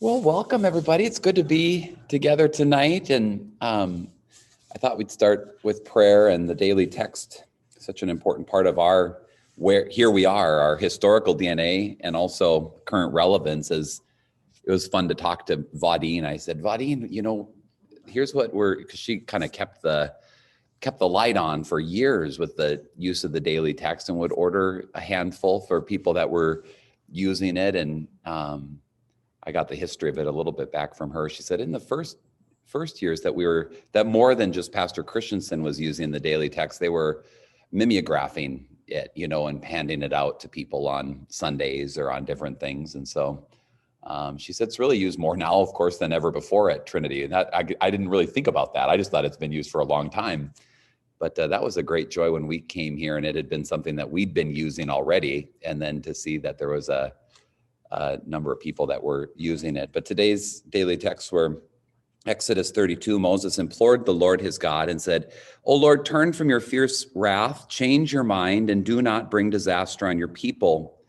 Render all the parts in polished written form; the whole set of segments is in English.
Well, welcome everybody. It's good to be together tonight. And I thought we'd start with prayer and the daily text, such an important part of our here we are, our historical DNA and also current relevance. Is it was fun to talk to Vaudine. I said, Vaudine, here's what because she kind of kept the light on for years with the use of the daily text and would order a handful for people that were using it. And I got the history of it a little bit back from her. She said in the first years that more than just Pastor Christensen was using the daily text, they were mimeographing it, and handing it out to people on Sundays or on different things. And so she said it's really used more now, of course, than ever before at Trinity. And that I didn't really think about that. I just thought it's been used for a long time. But that was a great joy when we came here, and it had been something that we'd been using already. And then to see that there was a number of people that were using it. But today's daily texts were Exodus 32. Moses implored the Lord his God and said, "O Lord, turn from your fierce wrath, change your mind, and do not bring disaster on your people."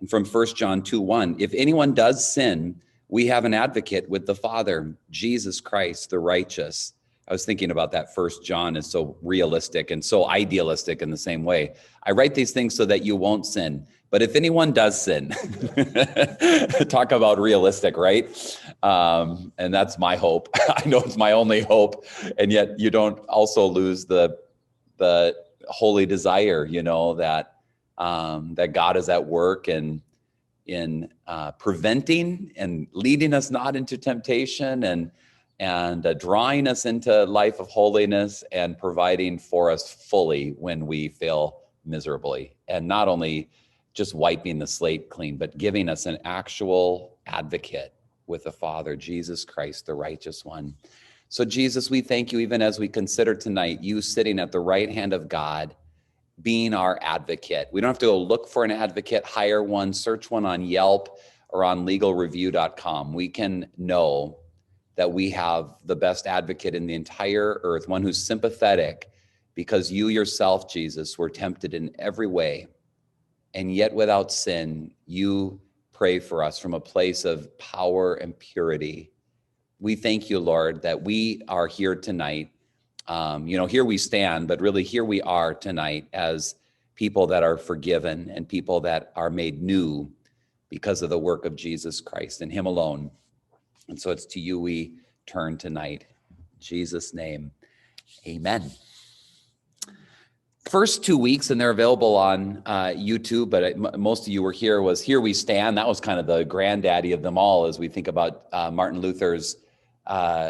And from 1 John 2:1, if anyone does sin, we have an advocate with the Father, Jesus Christ, the righteous. I was thinking about that 1 John is so realistic and so idealistic in the same way. I write these things so that you won't sin. But if anyone does sin, talk about realistic, right? And that's my hope. I know it's my only hope. And yet you don't also lose the holy desire, that God is at work and in preventing and leading us not into temptation and drawing us into life of holiness and providing for us fully when we fail miserably. And not only just wiping the slate clean, but giving us an actual advocate with the Father, Jesus Christ, the righteous one. So Jesus, we thank you even as we consider tonight, you sitting at the right hand of God, being our advocate. We don't have to go look for an advocate, hire one, search one on Yelp or on legalreview.com. We can know that we have the best advocate in the entire earth, one who's sympathetic because you yourself, Jesus, were tempted in every way. And yet without sin, you pray for us from a place of power and purity. We thank you, Lord, that we are here tonight. Here we stand, but really here we are tonight as people that are forgiven and people that are made new because of the work of Jesus Christ and him alone. And so it's to you we turn tonight. In Jesus' name, amen. First 2 weeks, and they're available on YouTube, but most of you were here, was Here We Stand. That was kind of the granddaddy of them all as we think about Martin Luther's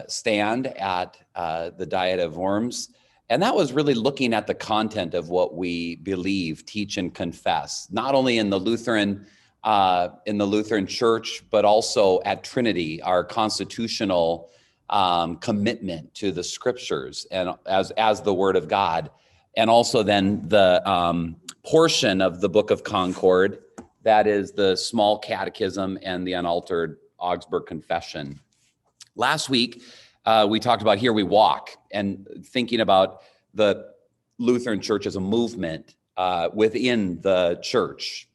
stand at the Diet of Worms. And that was really looking at the content of what we believe, teach, and confess, not only in the Lutheran Church, but also at Trinity, our constitutional commitment to the scriptures and as the Word of God. And also then the portion of the Book of Concord, that is the Small Catechism and the Unaltered Augsburg Confession. Last week, we talked about Here We Walk and thinking about the Lutheran Church as a movement within the church.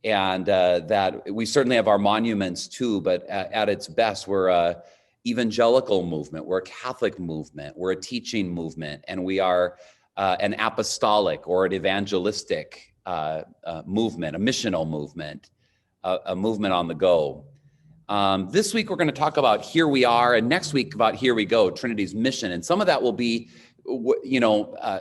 And that we certainly have our monuments too, but at its best, we're a evangelical movement, we're a Catholic movement, we're a teaching movement, and we are an apostolic or an evangelistic movement, a missional movement, a movement on the go. This week, we're going to talk about Here We Are, and next week about Here We Go, Trinity's mission. And some of that will be,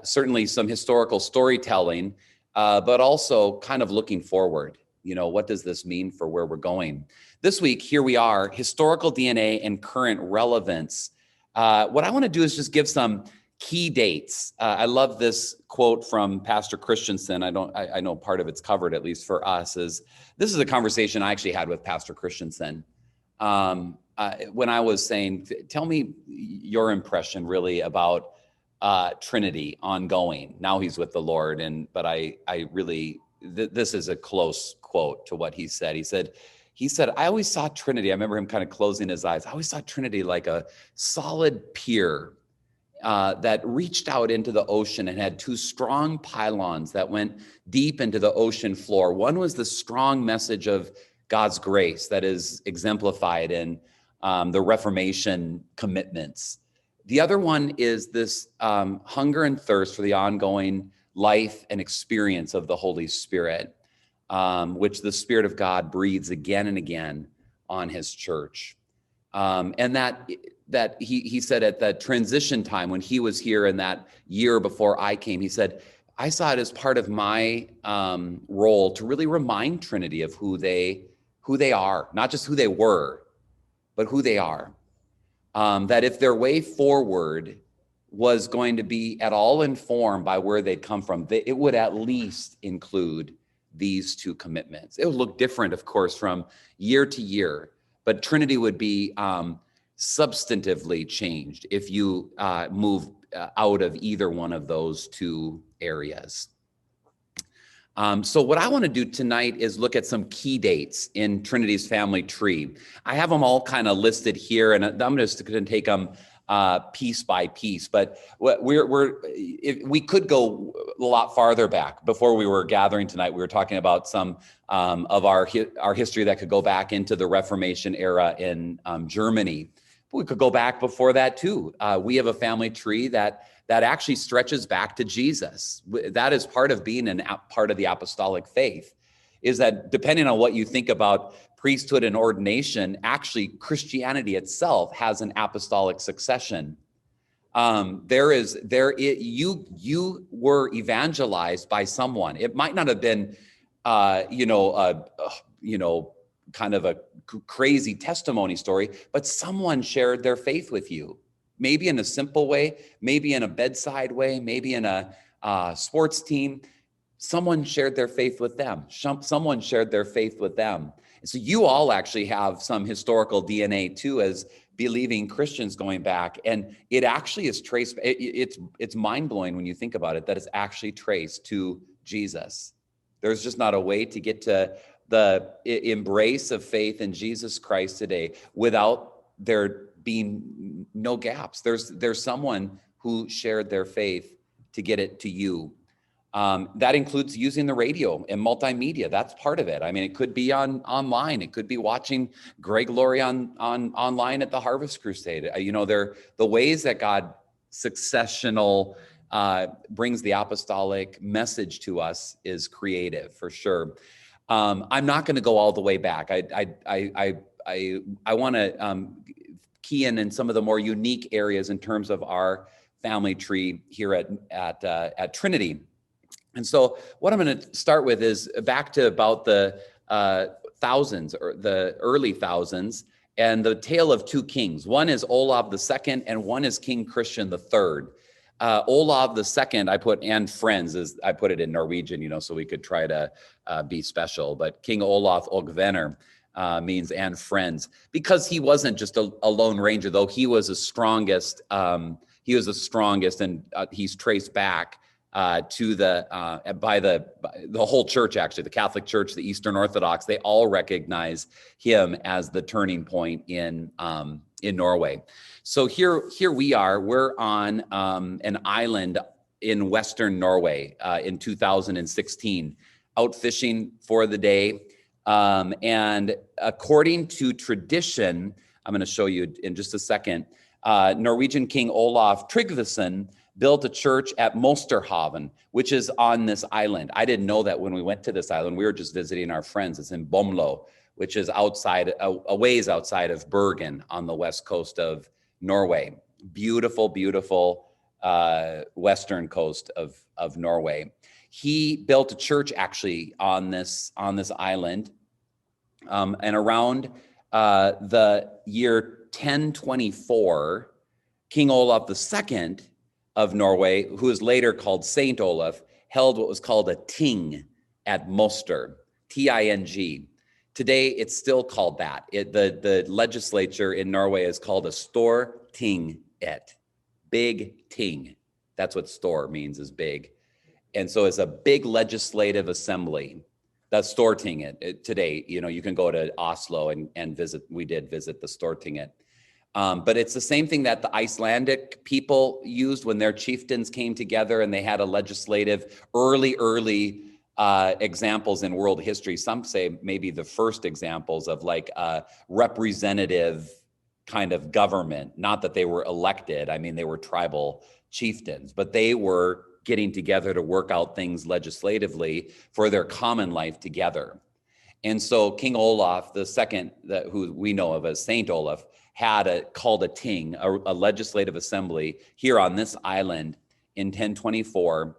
certainly some historical storytelling, but also kind of looking forward. What does this mean for where we're going? This week, Here We Are, historical DNA and current relevance. What I want to do is just give some key dates. I love this quote from Pastor Christensen. I know part of it's covered, at least for us, this is a conversation I actually had with Pastor Christensen. When I was saying, tell me your impression really about Trinity ongoing. Now he's with the Lord, but I really, this is a close quote to what he said. He said, I always saw Trinity. I remember him kind of closing his eyes. I always saw Trinity like a solid pier that reached out into the ocean and had two strong pylons that went deep into the ocean floor. One was the strong message of God's grace that is exemplified in the Reformation commitments. The other one is this hunger and thirst for the ongoing life and experience of the Holy Spirit, which the Spirit of God breathes again and again on his church. And that he said at the transition time when he was here in that year before I came, he said, I saw it as part of my role to really remind Trinity of who they are, not just who they were, but who they are. That if their way forward was going to be at all informed by where they'd come from, it would at least include these two commitments. It would look different, of course, from year to year, but Trinity would be substantively changed if you move out of either one of those two areas. So what I want to do tonight is look at some key dates in Trinity's family tree. I have them all kind of listed here, and I'm just going to take them piece by piece. But we could go a lot farther back. Before we were gathering tonight, we were talking about some of our history that could go back into the Reformation era in Germany. We could go back before that too. We have a family tree that actually stretches back to Jesus. That is part of being part of the apostolic faith, is that depending on what you think about priesthood and ordination, actually Christianity itself has an apostolic succession. You were evangelized by someone. It might not have been, kind of a crazy testimony story, but someone shared their faith with you. Maybe in a simple way, maybe in a bedside way, maybe in a sports team. Someone shared their faith with them. Someone shared their faith with them. And so you all actually have some historical DNA too as believing Christians going back. And it actually is traced. It's mind-blowing when you think about it, that it's actually traced to Jesus. There's just not a way to get to the embrace of faith in Jesus Christ today without there being no gaps. There's someone who shared their faith to get it to you. That includes using the radio and multimedia. That's part of it. I mean, it could be online. It could be watching Greg Laurie online at the Harvest Crusade. The ways that God successional brings the apostolic message to us is creative for sure. I'm not going to go all the way back. I want to key in some of the more unique areas in terms of our family tree here at Trinity. And so what I'm going to start with is back to about the thousands or the early thousands, and the tale of two kings. One is Olav II and one is King Christian III. Olav II, I put and friends, as I put it in Norwegian, so we could try to be special. But King Olaf og venner means and friends, because he wasn't just a lone ranger, though he was the strongest. He was the strongest, and he's traced back to by the whole church, actually, the Catholic Church, the Eastern Orthodox. They all recognize him as the turning point in Norway. So here we are. We're on an island in Western Norway in 2016, out fishing for the day. And according to tradition, I'm going to show you in just a second, Norwegian King Olaf Tryggvason built a church at Mosterhaven, which is on this island. I didn't know that when we went to this island. We were just visiting our friends. It's in Bomlo, which is a ways outside of Bergen on the west coast of Norway. Beautiful, beautiful western coast of Norway. He built a church actually on this island, and around the year 1024, King Olaf II of Norway, who is later called Saint Olaf, held what was called a ting at Moster, Ting. Today, it's still called that. The legislature in Norway is called a Stortinget, big ting. That's what stor means, is big. And so it's a big legislative assembly. That's Stortinget. Today, you can go to Oslo and visit. We did visit the Stortinget. But it's the same thing that the Icelandic people used when their chieftains came together and they had a legislative, early examples in world history. Some say maybe the first examples of like a representative kind of government. Not that they were elected. I mean, they were tribal chieftains, but they were getting together to work out things legislatively for their common life together. And so King Olaf II, who we know of as Saint Olaf, had called a ting, a legislative assembly here on this island in 1024.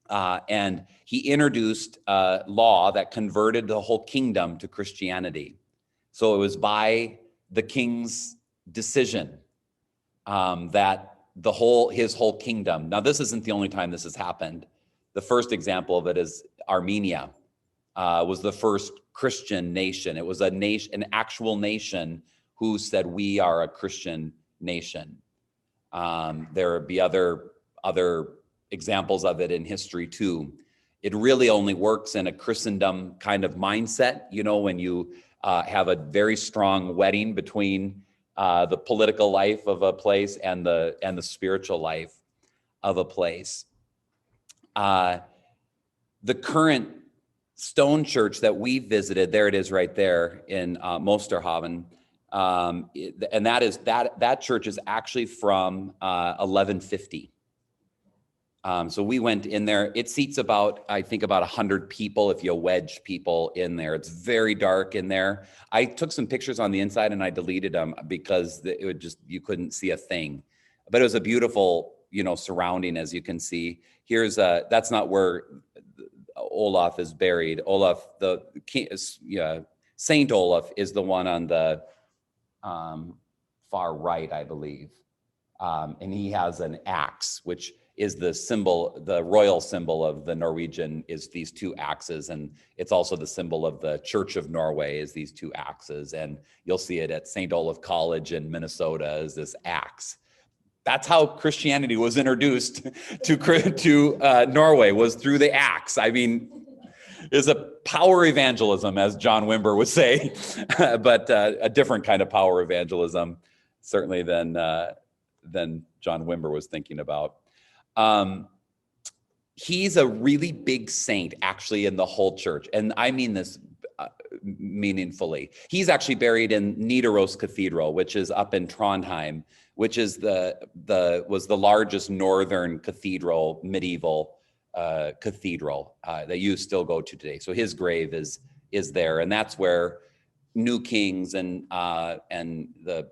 And he introduced a law that converted the whole kingdom to Christianity. So it was by the king's decision that his whole kingdom. Now, this isn't the only time this has happened. The first example of it is Armenia. Was the first Christian nation. It was a nation, an actual nation who said, we are a Christian nation. There would be other examples of it in history too. It really only works in a Christendom kind of mindset, when you have a very strong wedding between the political life of a place and the spiritual life of a place. The current stone church that we visited, there it is right there in Mosterhaven, and that church is actually from 1150. So we went in there. It seats about 100 people if you wedge people in there. It's very dark in there. I took some pictures on the inside and I deleted them because it would you couldn't see a thing. But it was a beautiful, surrounding, as you can see. That's not where Olaf is buried. Olaf, the king, Saint Olaf is the one on the far right, I believe. And he has an axe, which is the royal symbol of the Norwegian is these two axes. And it's also the symbol of the Church of Norway is these two axes. And you'll see it at St. Olaf College in Minnesota as this axe. That's how Christianity was introduced to Norway, was through the axe. I mean, is a power evangelism, as John Wimber would say, but a different kind of power evangelism, certainly than John Wimber was thinking about. He's a really big saint, actually, in the whole church, and I mean this meaningfully. He's actually buried in Nidaros Cathedral, which is up in Trondheim, which is was the largest northern cathedral, medieval cathedral that you still go to today. So his grave is there, and that's where new kings and the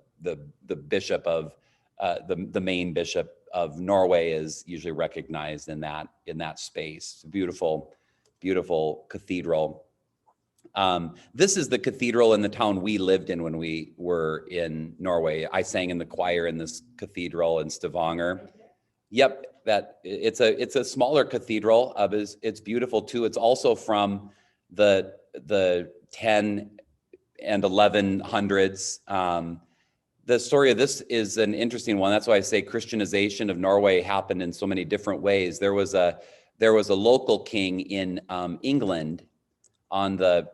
bishop of the main bishop of Norway is usually recognized in that space. It's a beautiful, beautiful cathedral. This is the cathedral in the town we lived in when we were in Norway. I sang in the choir in this cathedral in Stavanger. Yep, it's a smaller cathedral. It's beautiful too. It's also from the 10 and 1100s. The story of this is an interesting one. That's why I say Christianization of Norway happened in so many different ways. There was a local king in England on the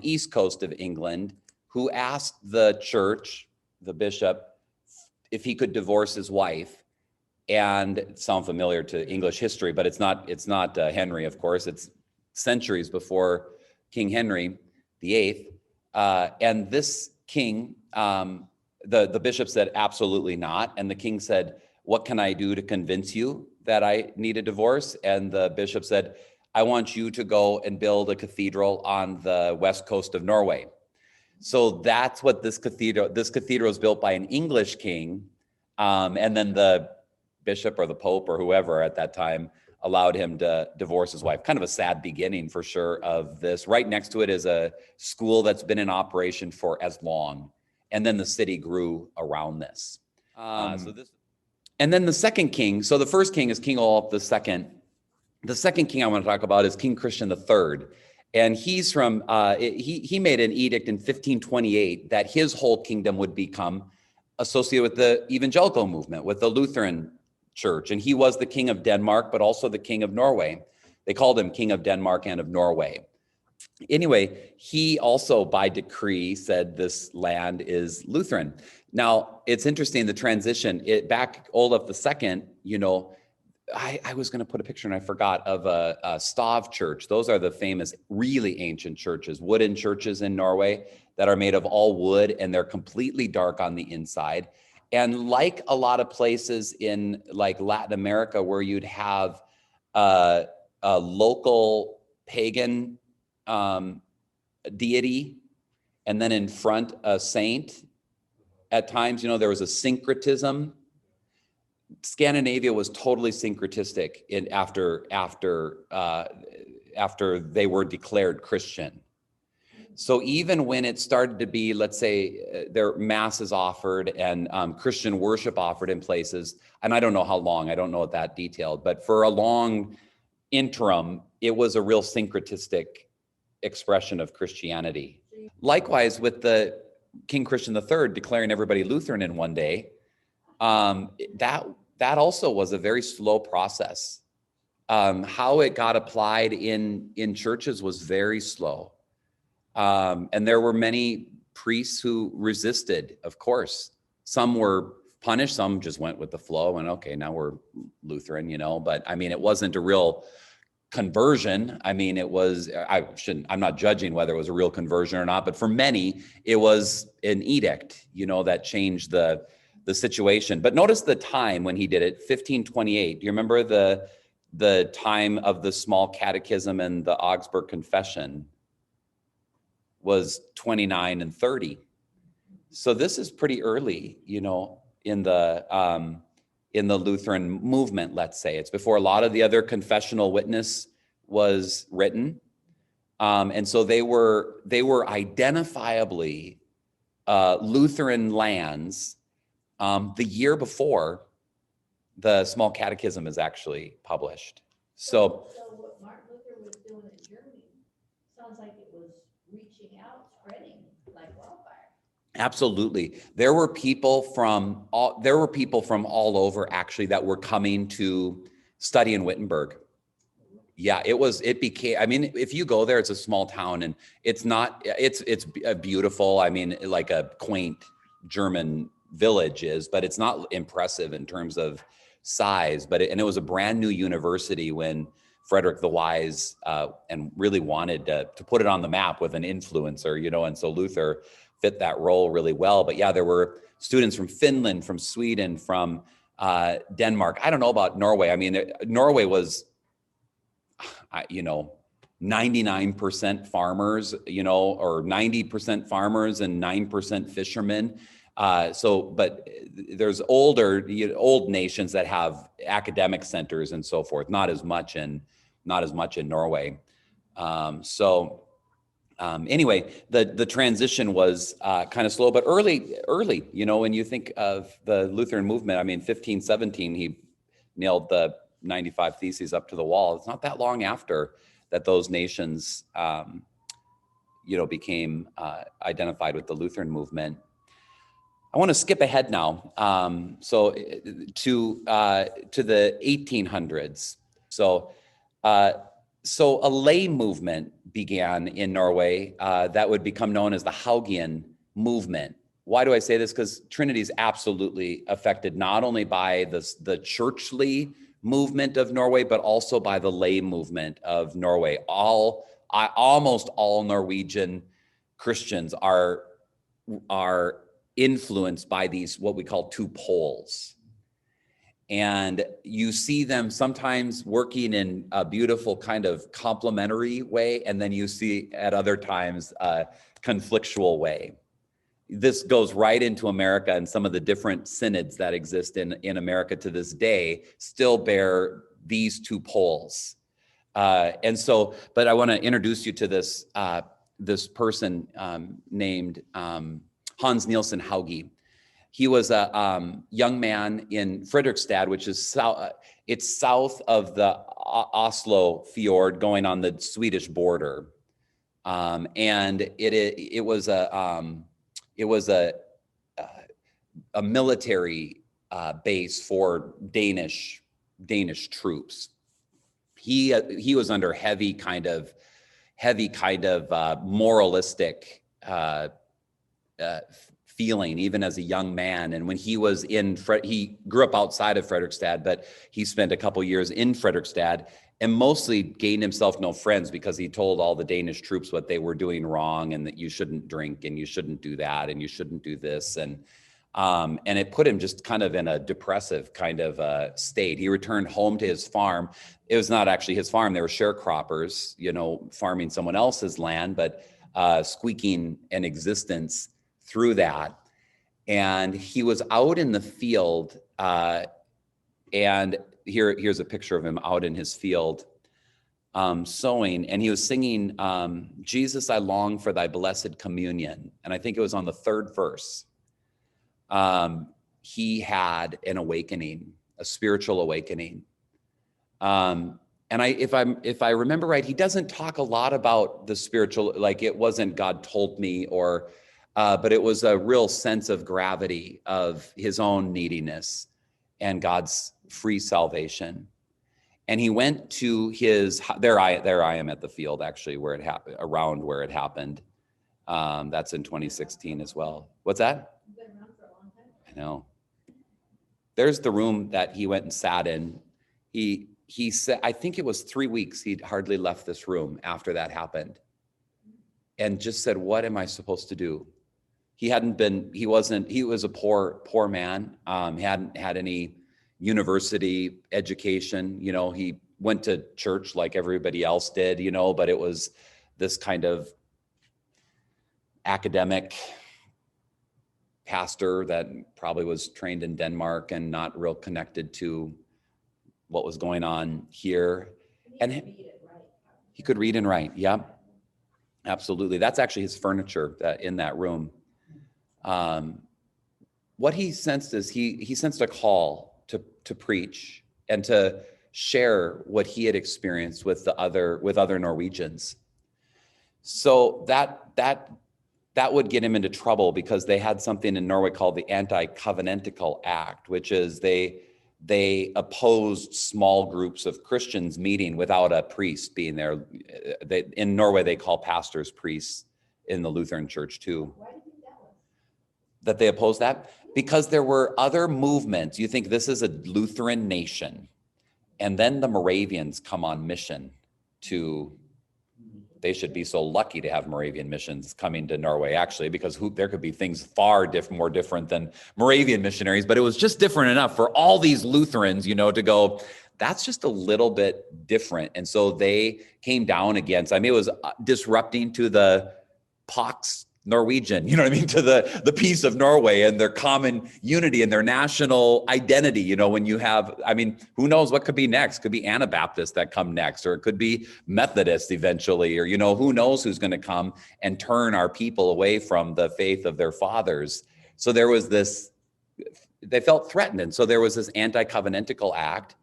east coast of England who asked the church, the bishop, if he could divorce his wife. And it sounds familiar to English history, but it's not Henry, of course. It's centuries before King Henry VIII. And this king, the bishop said, absolutely not. And the king said, what can I do to convince you that I need a divorce? And the bishop said, I want you to go and build a cathedral on the west coast of Norway. So that's what this cathedral is built by an English king. And then the bishop or the pope or whoever at that time allowed him to divorce his wife. Kind of a sad beginning for sure of this. Right next to it is a school that's been in operation for as long. And then the city grew around this. And then the second king, so the first king is King Olaf II. The second king I want to talk about is King Christian III. And he's from, he made an edict in 1528 that his whole kingdom would become associated with the evangelical movement, with the Lutheran church. And he was the king of Denmark, but also the king of Norway. They called him King of Denmark and of Norway. Anyway, he also by decree said this land is Lutheran. Now, it's interesting, the transition, back Olaf II, I was going to put a picture and I forgot of a Stav church. Those are the famous, really ancient churches, wooden churches in Norway that are made of all wood, and they're completely dark on the inside. And like a lot of places in like Latin America where you'd have a local pagan deity, and then in front a saint, at times, there was a syncretism. Scandinavia was totally syncretistic after they were declared Christian. So even when it started to be, let's say, there masses offered and Christian worship offered in places, and I don't know how long, I don't know it that detailed, but for a long interim, it was a real syncretistic expression of Christianity. Likewise, with the King Christian III declaring everybody Lutheran in one day, that also was a very slow process. How it got applied in churches was very slow. And there were many priests who resisted, of course. Some were punished, some just went with the flow and okay, now we're Lutheran, but I mean, it wasn't a real conversion. I mean, I'm not judging whether it was a real conversion or not, but for many, it was an edict, that changed the situation. But notice the time when he did it, 1528. Do you remember the time of the small catechism and the Augsburg Confession was 29 and 30. So this is pretty early, in the Lutheran movement, let's say. It's before a lot of the other confessional witness was written. And so they were identifiably Lutheran lands the year before the small catechism is actually published. So what Martin Luther was doing in Germany sounds like it was reaching out, spreading like wildfire. Absolutely. There were people from all over actually that were coming to study in Wittenberg. Yeah, it became, I mean, if you go there, it's a small town and it's beautiful. I mean, like a quaint German village is, but it's not impressive in terms of size. And it was a brand new university when Frederick the Wise and really wanted to put it on the map with an influencer, and so Luther fit that role really well. But yeah, there were students from Finland, from Sweden, from Denmark. I don't know about Norway. I mean, Norway was, 99% farmers, or 90% farmers and 9% fishermen. But there's old nations that have academic centers and so forth. Not as much in Norway. Anyway, the transition was kind of slow, but early. When you think of the Lutheran movement, I mean, 1517, he nailed the 95 Theses up to the wall. It's not that long after that those nations, became identified with the Lutheran movement. I want to skip ahead now, to the 1800s. So a lay movement began in Norway that would become known as the Haugeon Movement. Why do I say this? Because Trinity is absolutely affected not only by the churchly movement of Norway, but also by the lay movement of Norway. Almost all Norwegian Christians are influenced by these, what we call two poles. And you see them sometimes working in a beautiful kind of complementary way, and then you see at other times a conflictual way. This goes right into America, and some of the different synods that exist in America to this day still bear these two poles. But I want to introduce you to this person named Hans Nielsen Hauge. He was a young man in Fredrikstad, which is south of the Oslo fjord, going on the Swedish border, and it was a military base for Danish troops. He was under heavy kind of feeling even as a young man. And when he was he grew up outside of Fredrikstad, but he spent a couple years in Fredrikstad and mostly gained himself no friends because he told all the Danish troops what they were doing wrong and that you shouldn't drink and you shouldn't do that and you shouldn't do this. And it put him just kind of in a depressive kind of state. He returned home to his farm. It was not actually his farm. They were sharecroppers, farming someone else's land, but squeaking an existence through that. And he was out in the field, and here's a picture of him out in his field sowing, and he was singing, Jesus, I long for thy blessed communion. And I think it was on the third verse. He had an awakening, a spiritual awakening. And if I remember right, he doesn't talk a lot about the spiritual, like it wasn't God told me but it was a real sense of gravity of his own neediness and God's free salvation. And he went to there I am at the field, actually, where it happened, around where it happened. That's in 2016 as well. What's that? I know. There's the room that he went and sat in. He said, I think it was 3 weeks, he'd hardly left this room after that happened. And just said, what am I supposed to do? He was a poor man. He hadn't had any university education. He went to church like everybody else did, but it was this kind of academic pastor that probably was trained in Denmark and not real connected to what was going on here. And he could read and write. Yeah, absolutely. That's actually his furniture in that room. What he sensed is he sensed a call to preach and to share what he had experienced with other Norwegians. So that would get him into trouble because they had something in Norway called the Anti-Covenantical Act, which is they opposed small groups of Christians meeting without a priest being there. In Norway, they call pastors priests, in the Lutheran church too. Why do you think that was? That they opposed that? Because there were other movements. You think this is a Lutheran nation, and then the Moravians come on mission they should be so lucky to have Moravian missions coming to Norway, actually, because there could be things far more different than Moravian missionaries, but it was just different enough for all these Lutherans, to go, that's just a little bit different. And so they came down against, it was disrupting to the Pax Norwegian, to the peace of Norway and their common unity and their national identity. When you have, who knows what could be next? Could be Anabaptists that come next, or it could be Methodists eventually, or, who knows who's going to come and turn our people away from the faith of their fathers. So there was they felt threatened. And so there was this anti-covenantical act.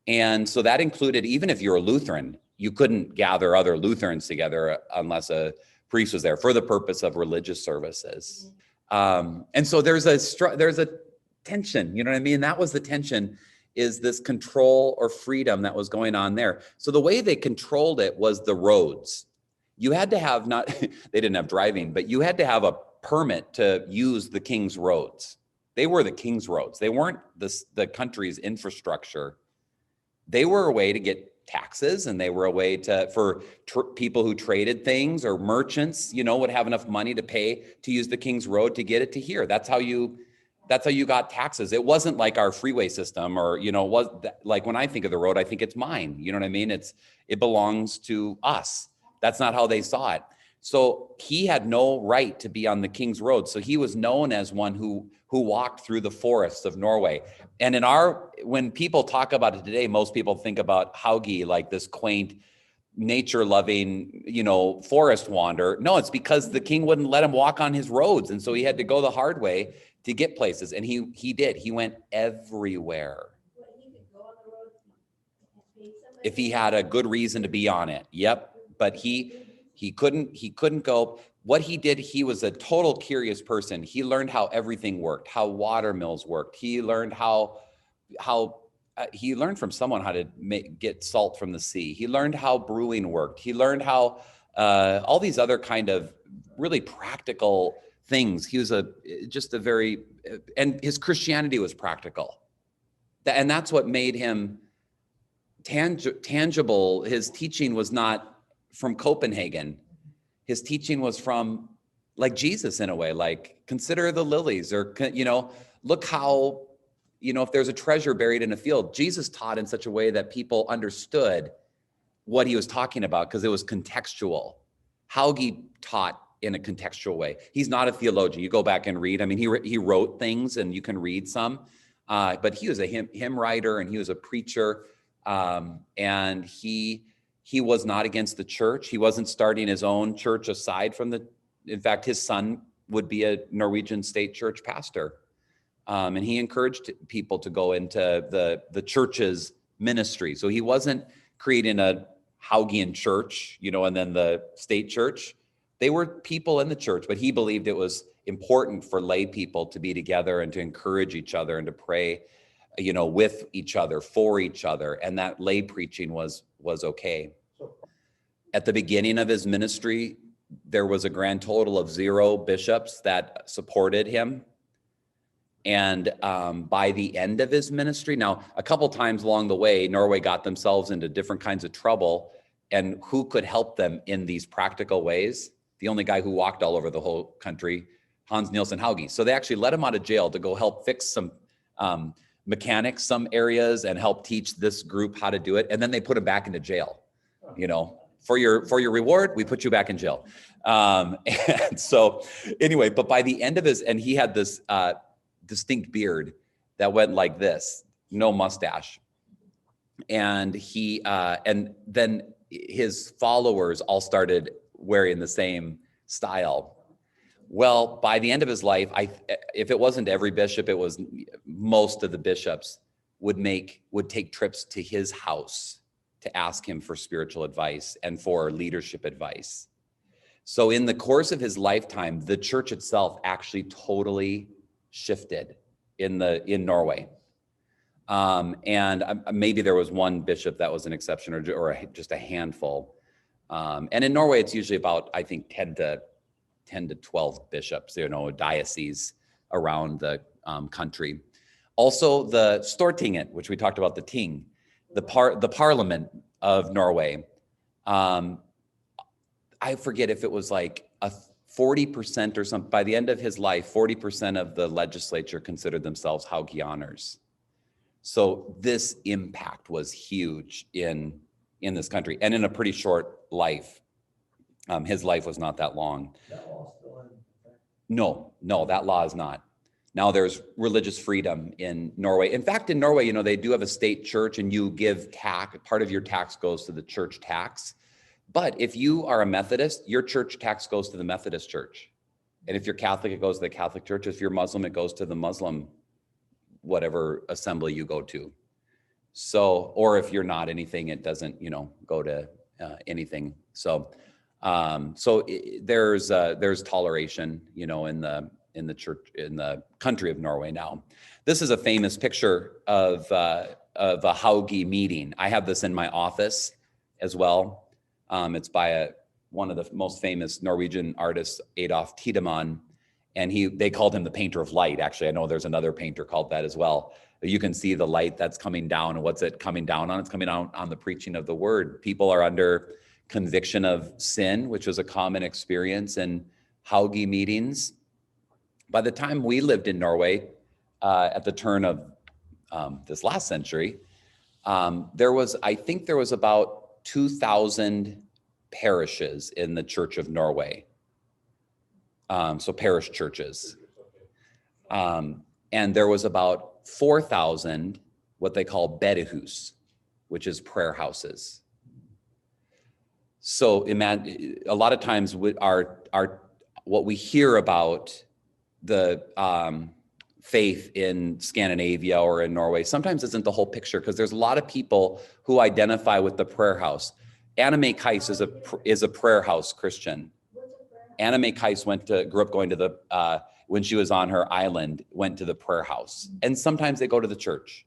And so that included, even if you're a Lutheran, you couldn't gather other Lutherans together unless a priest was there for the purpose of religious services. And so there's a tension, That was the tension, is this control or freedom that was going on there. So the way they controlled it was the roads. You had to have they didn't have driving, but you had to have a permit to use the king's roads. They were the king's roads. They weren't the country's infrastructure. They were a way to get taxes, and they were a way for people who traded things, or merchants, would have enough money to pay to use the king's road to get it to here. That's how you got taxes. It wasn't like our freeway system, or like when I think of the road, I think it's mine. It belongs to us. That's not how they saw it. So he had no right to be on the king's road. So he was known as one who walked through the forests of Norway. And when people talk about it today, most people think about Haugeon, like this quaint, nature-loving, forest wander. No, it's because the king wouldn't let him walk on his roads. And so he had to go the hard way to get places. And he did. He went everywhere. What, he could go on the road and pay somebody? If he had a good reason to be on it. Yep. But he couldn't go. What he did, he was a total curious person. He learned how everything worked, how water mills worked. He learned he learned from someone how to get salt from the sea. He learned how brewing worked. He learned how all these other kind of really practical things. He was just a very, and his Christianity was practical. And that's what made him tangible. His teaching was not from Copenhagen. His teaching was from like Jesus in a way, like consider the lilies, or, look how, if there's a treasure buried in a field. Jesus taught in such a way that people understood what he was talking about because it was contextual. Haugeon taught in a contextual way. He's not a theologian. You go back and read. I mean, he wrote things, and you can read some, but he was a hymn writer, and he was a preacher, and he was not against the church. He wasn't starting his own church aside from in fact, his son would be a Norwegian state church pastor. And he encouraged people to go into the church's ministry. So he wasn't creating a Haugeon church, and then the state church. They were people in the church, but he believed it was important for lay people to be together and to encourage each other and to pray, with each other, for each other. And that lay preaching was okay. At the beginning of his ministry, there was a grand total of 0 bishops that supported him. And by the end of his ministry, now a couple times along the way, Norway got themselves into different kinds of trouble. And who could help them in these practical ways? The only guy who walked all over the whole country, Hans Nielsen Hauge. So they actually let him out of jail to go help fix some mechanics, some areas, and help teach this group how to do it. And then they put him back into jail, for your reward, we put you back in jail. And so anyway, but by the end of and he had this distinct beard that went like this, no mustache. And and then his followers all started wearing the same style. Well, by the end of his life, if it wasn't every bishop, it was most of the bishops would take trips to his house to ask him for spiritual advice and for leadership advice. So in the course of his lifetime, the church itself actually totally shifted in Norway. And maybe there was one bishop that was an exception, or just a handful. And in Norway, it's usually about, I think, 10 to 12 bishops, dioceses around the country. Also, the Stortinget, which we talked about, the ting, the parliament of Norway. I forget if it was like a 40% or something. By the end of his life, 40% of the legislature considered themselves Haugianers. So this impact was huge in this country, and in a pretty short life. His life was not that long. That law still in effect? No, that law is not. Now there's religious freedom in Norway. In fact, in Norway, they do have a state church, and you give tax. Part of your tax goes to the church tax. But if you are a Methodist, your church tax goes to the Methodist church. And if you're Catholic, it goes to the Catholic church. If you're Muslim, it goes to the Muslim, whatever assembly you go to. So, or if you're not anything, it doesn't, go to anything. So, there's toleration, in the church, in the country of Norway now. This is a famous picture of a Hauge meeting. I have this in my office as well. It's by one of the most famous Norwegian artists, Adolf Tiedemann, and they called him the painter of light. Actually, I know there's another painter called that as well. You can see the light that's coming down, and what's it coming down on? It's coming down on the preaching of the word. People are under conviction of sin, which was a common experience in Hauge meetings. By the time we lived in Norway, at the turn of this last century, I think there was about 2,000 parishes in the Church of Norway. So parish churches. And there was about 4,000, what they call bedehus, which is prayer houses. So imagine, a lot of times what we hear about the faith in Scandinavia or in Norway sometimes isn't the whole picture, because there's a lot of people who identify with the prayer house. Anna Mae Kais is a prayer house Christian. Anna Mae Kais grew up going to when she was on her island, went to the prayer house. And sometimes they go to the church,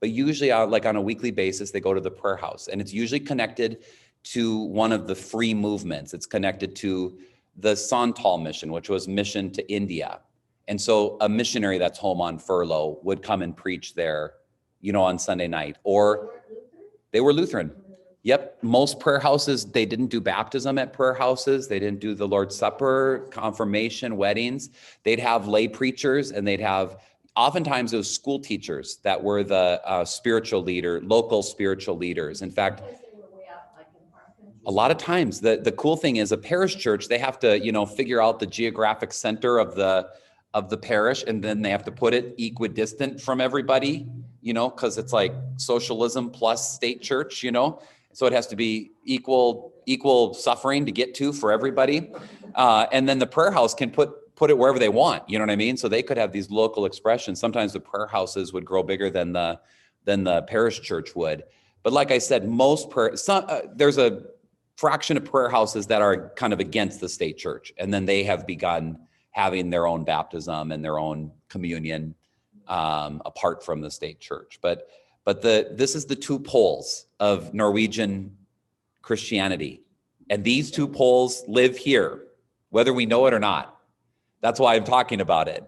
but usually like on a weekly basis, they go to the prayer house. And it's usually connected to one of the free movements. It's connected to the Santal mission, which was mission to India. And so a missionary that's home on furlough would come and preach there, on Sunday night. Or they were Lutheran. Yep. Most prayer houses, they didn't do baptism at prayer houses. They didn't do the Lord's Supper, confirmation, weddings. They'd have lay preachers, and oftentimes it was school teachers that were the local spiritual leaders. In fact, a lot of times the cool thing is a parish church, they have to, figure out the geographic center of the parish, and then they have to put it equidistant from everybody, because it's like socialism plus state church, so it has to be equal suffering to get to for everybody. And then the prayer house can put it wherever they want, you know what I mean? So they could have these local expressions. Sometimes the prayer houses would grow bigger than the parish church would. But like I said, there's a fraction of prayer houses that are kind of against the state church, and then they have begun having their own baptism and their own communion apart from the state church. But this is the two poles of Norwegian Christianity, and these two poles live here, whether we know it or not. That's why I'm talking about it.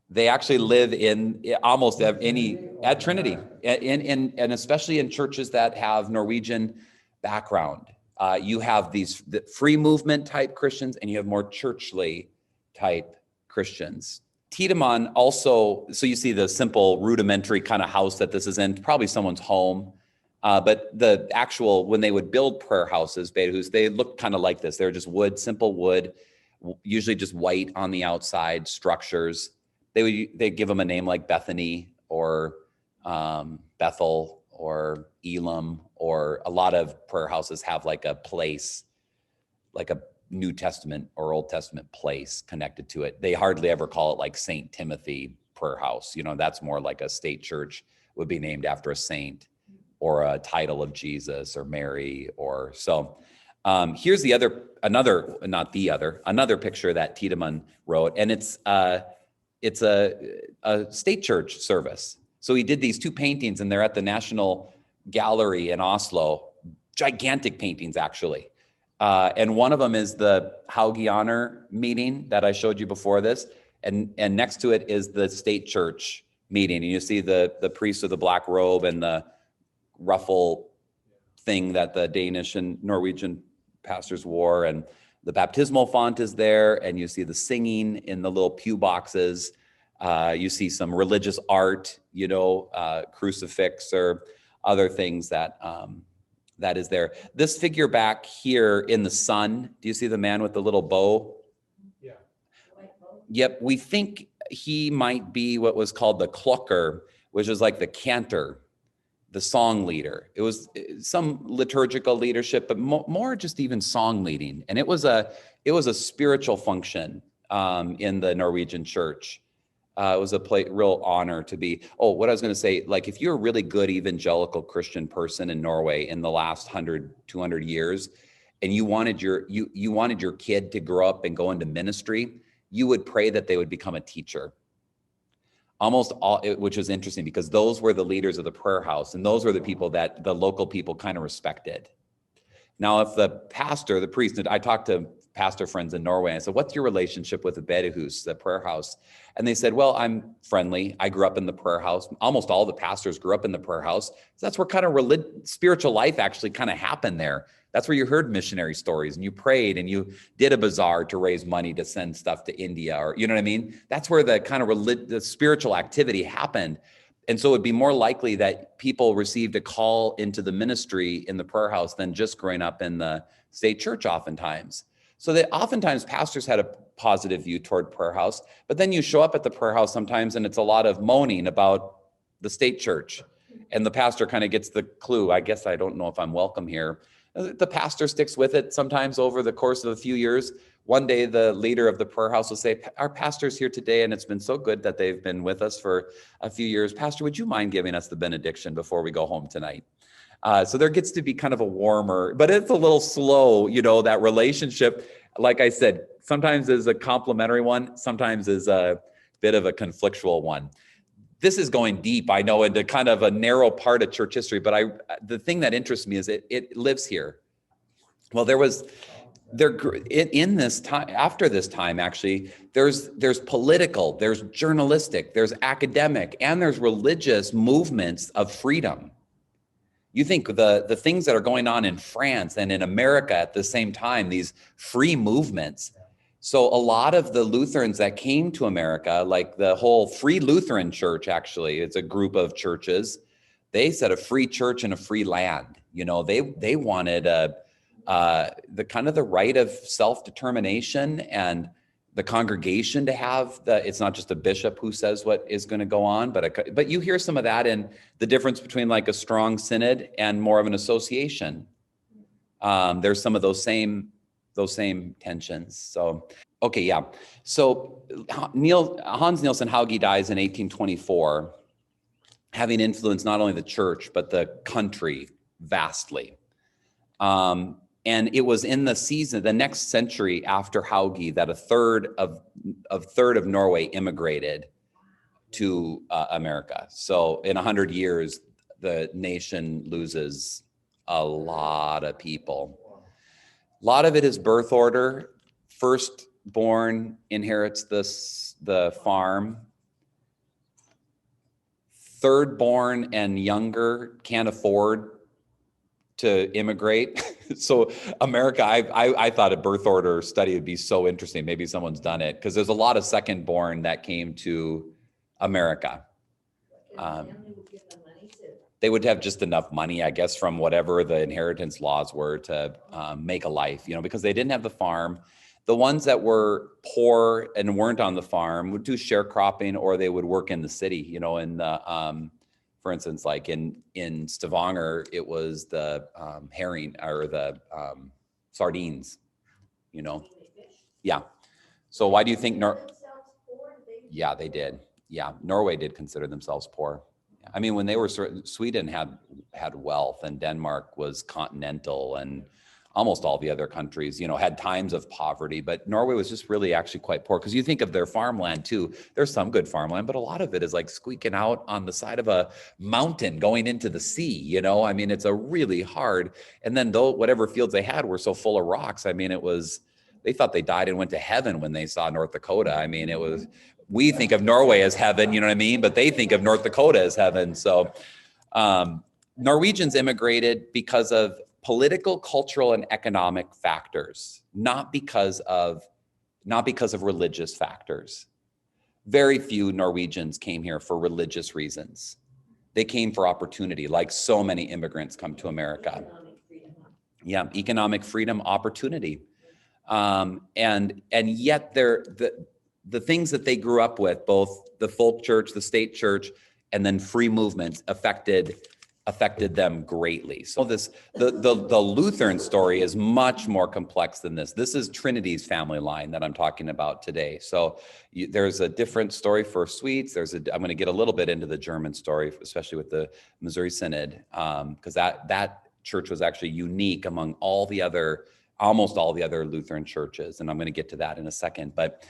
They actually live in almost at Trinity, and especially in churches that have Norwegian background. You have the free movement type Christians, and you have more churchly type Christians. Tiedemann also, so you see the simple rudimentary kind of house that this is in, probably someone's home. But the actual, when they would build prayer houses, Bedehus, they looked kind of like this. They're just wood, simple wood, usually just white on the outside structures. They'd give them a name like Bethany or Bethel or Elam, or a lot of prayer houses have like a place, like a New Testament or Old Testament place connected to it. They hardly ever call it like St. Timothy Prayer House. That's more like a state church would be named after a saint or a title of Jesus or Mary or so. Here's another picture that Tiedemann wrote, and it's a state church service. So he did these two paintings, and they're at the National Gallery in Oslo, gigantic paintings actually. And one of them is the Haugeon meeting that I showed you before this, and next to it is the state church meeting, and you see the priest with the black robe and the ruffle thing that the Danish and Norwegian pastors wore, and the baptismal font is there, and you see the singing in the little pew boxes. You see some religious art, crucifix or other things that is there. This figure back here in the sun, do you see the man with the little bow? Yeah. Yep, we think he might be what was called the klokker, which is like the cantor, the song leader. It was some liturgical leadership, but more just even song leading. And it was a spiritual function in the Norwegian church. It was a real honor to be. Oh, what I was going to say, like if you're a really good evangelical Christian person in Norway in the last 100, 200 years, and you wanted your kid to grow up and go into ministry, you would pray that they would become a teacher. Almost all, which was interesting because those were the leaders of the prayer house, and those were the people that the local people kind of respected. Now, if the pastor, the priest, I talked to pastor friends in Norway, and I said, what's your relationship with the Bedehus, the prayer house? And they said, well, I'm friendly. I grew up in the prayer house. Almost all the pastors grew up in the prayer house. So that's where kind of spiritual life actually kind of happened there. That's where you heard missionary stories, and you prayed, and you did a bazaar to raise money to send stuff to India, or you know what I mean? That's where the kind of the spiritual activity happened. And so it'd be more likely that people received a call into the ministry in the prayer house than just growing up in the state church oftentimes. So that oftentimes pastors had a positive view toward prayer house, but then you show up at the prayer house sometimes and it's a lot of moaning about the state church. And the pastor kind of gets the clue, I guess I don't know if I'm welcome here. The pastor sticks with it sometimes over the course of a few years. One day, the leader of the prayer house will say, our pastor's here today, and it's been so good that they've been with us for a few years. Pastor, would you mind giving us the benediction before we go home tonight? So there gets to be kind of a warmer, but it's a little slow, that relationship, like I said, sometimes is a complimentary one, sometimes is a bit of a conflictual one. This is going deep, I know, into kind of a narrow part of church history, but the thing that interests me is it lives here. Well, there was in this time, after this time, actually, there's political, there's journalistic, there's academic, and there's religious movements of freedom. You think the things that are going on in France and in America at the same time, these free movements. So a lot of the Lutherans that came to America, like the whole Free Lutheran Church, actually, it's a group of churches. They said a free church and a free land. You know, they wanted the kind of the right of self-determination, and the congregation to have it's not just a bishop who says what is going to go on, but you hear some of that in the difference between like a strong synod and more of an association. There's some of those same tensions. So, okay, yeah. So Hans Nielsen Hauge dies in 1824, having influenced not only the church, but the country vastly. And it was in the next century after Hauge, that a third of Norway immigrated to America. So in 100 years, the nation loses a lot of people. A lot of it is birth order. Firstborn inherits the farm. Thirdborn and younger can't afford to immigrate. So America, I thought a birth order study would be so interesting. Maybe someone's done it, because there's a lot of secondborn that came to America. They would have just enough money, I guess, from whatever the inheritance laws were to make a life, you know, because they didn't have the farm. The ones that were poor and weren't on the farm would do sharecropping, or they would work in the city, you know, in the, for instance, like in Stavanger, it was the herring or the sardines, you know. Yeah. So why do you think Yeah, they did. Yeah, Norway did consider themselves poor. I mean, when they were Sweden had wealth, and Denmark was continental, and almost all the other countries, you know, had times of poverty, but Norway was just really actually quite poor. Because you think of their farmland too, there's some good farmland, but a lot of it is like squeaking out on the side of a mountain going into the sea, you know. I mean, it's a really hard, and then though whatever fields they had were so full of rocks, I mean, they thought they died and went to heaven when they saw North Dakota. I mean, we think of Norway as heaven, you know what I mean? But they think of North Dakota as heaven. So Norwegians immigrated because of political, cultural, and economic factors, not because of religious factors. Very few Norwegians came here for religious reasons. They came for opportunity, like so many immigrants come to America. Yeah, economic freedom, opportunity. And yet the things that they grew up with, both the folk church, the state church, and then free movements affected them greatly. So the Lutheran story is much more complex than this. This is Trinity's family line that I'm talking about today. So there's a different story for Swedes. I'm going to get a little bit into the German story, especially with the Missouri Synod, because that church was actually unique among almost all the other Lutheran churches. And I'm going to get to that in a second. But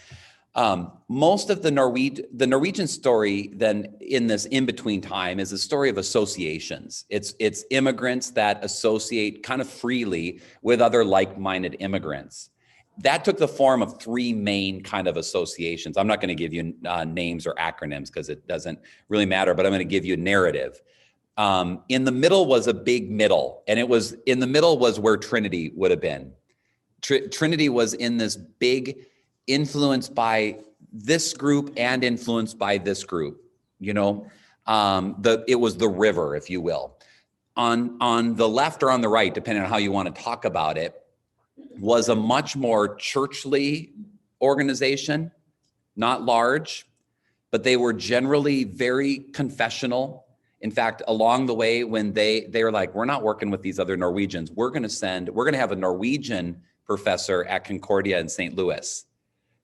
most of the Norwegian story then in this in-between time is a story of associations. It's immigrants that associate kind of freely with other like-minded immigrants. That took the form of three main kind of associations. I'm not going to give you names or acronyms because it doesn't really matter, but I'm going to give you a narrative. In the middle was a big middle, and in the middle was where Trinity would have been. Trinity was in this big, influenced by this group and influenced by this group, you know. It was the river, if you will. On the left or on the right, depending on how you want to talk about it, was a much more churchly organization, not large, but they were generally very confessional. In fact, along the way, when they were like, we're not working with these other Norwegians, we're going to have a Norwegian professor at Concordia in St. Louis.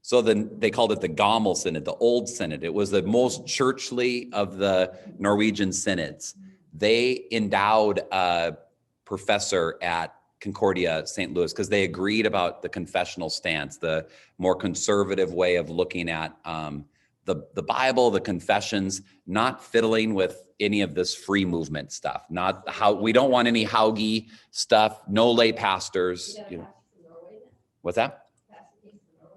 So then they called it the Gammel Synod, the Old Synod. It was the most churchly of the Norwegian synods. They endowed a professor at Concordia, St. Louis, because they agreed about the confessional stance, the more conservative way of looking at the Bible, the confessions, not fiddling with any of this free movement stuff. We don't want any Hauge stuff, no lay pastors. You know. What's that? Pastor came from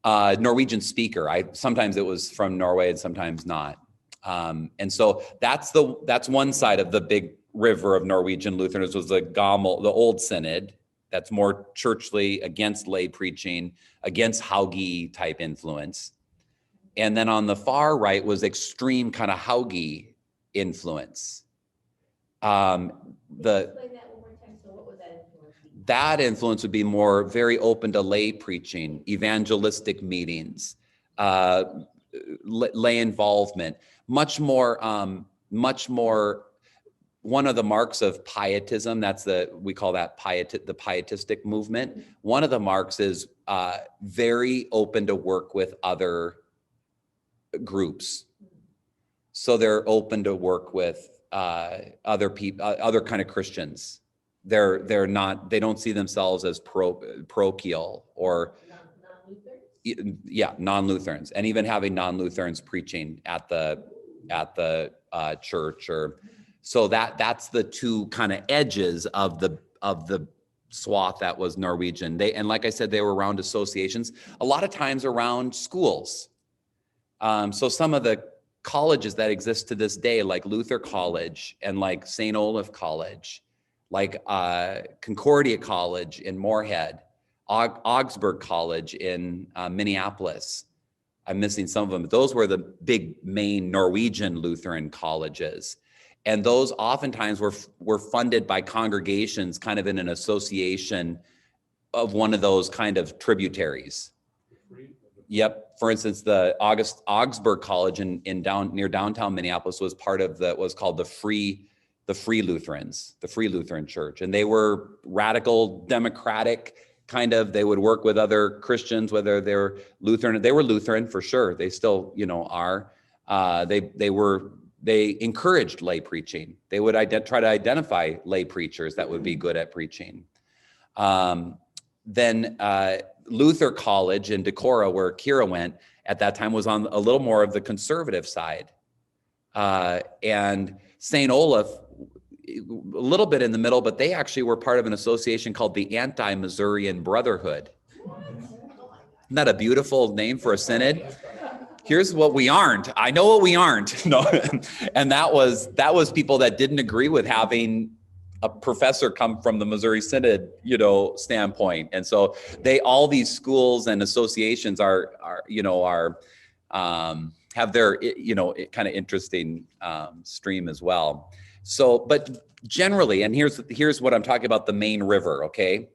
Norway. Norwegian speaker. Sometimes it was from Norway and sometimes not. And so that's one side of the big river of Norwegian Lutheranism was the Gammel, the Old Synod. That's more churchly, against lay preaching, against Hauge type influence. And then on the far right was extreme kind of Hauge influence. Explain that one more time. So what would that influence be? That influence would be more very open to lay preaching, evangelistic meetings, lay involvement, much more, one of the marks of pietism, we call that the Pietistic Movement. One of the marks is very open to work with other groups. So they're open to work with other people, other kind of Christians. They don't see themselves as parochial or non-Lutherans, and even having non-Lutherans preaching at the church, or so that's the two kind of edges of the swath that was Norwegian. And like I said, they were around associations, a lot of times around schools. So some of the colleges that exist to this day, like Luther College and like St. Olaf College, like Concordia College in Moorhead, Augsburg College in Minneapolis. I'm missing some of them, but those were the big main Norwegian Lutheran colleges. And those oftentimes were funded by congregations kind of in an association of one of those kind of tributaries. Yep. For instance, the Augsburg College near downtown Minneapolis was part of was called the Free Lutherans, the Free Lutheran Church. And they were radical, democratic kind of, they would work with other Christians, whether they're Lutheran. They were Lutheran for sure. They still, are. They encouraged lay preaching. They would try to identify lay preachers that would be good at preaching. Then Luther College in Decorah, where Kira went at that time, was on a little more of the conservative side. And St. Olaf, a little bit in the middle, but they actually were part of an association called the Anti-Missourian Brotherhood. Isn't that a beautiful name for a synod? Here's what we aren't. I know what we aren't. No. And that was people that didn't agree with having a professor come from the Missouri Synod, standpoint. And so all these schools and associations have their, kind of interesting stream as well. So, but generally, and here's what I'm talking about, the main river, okay,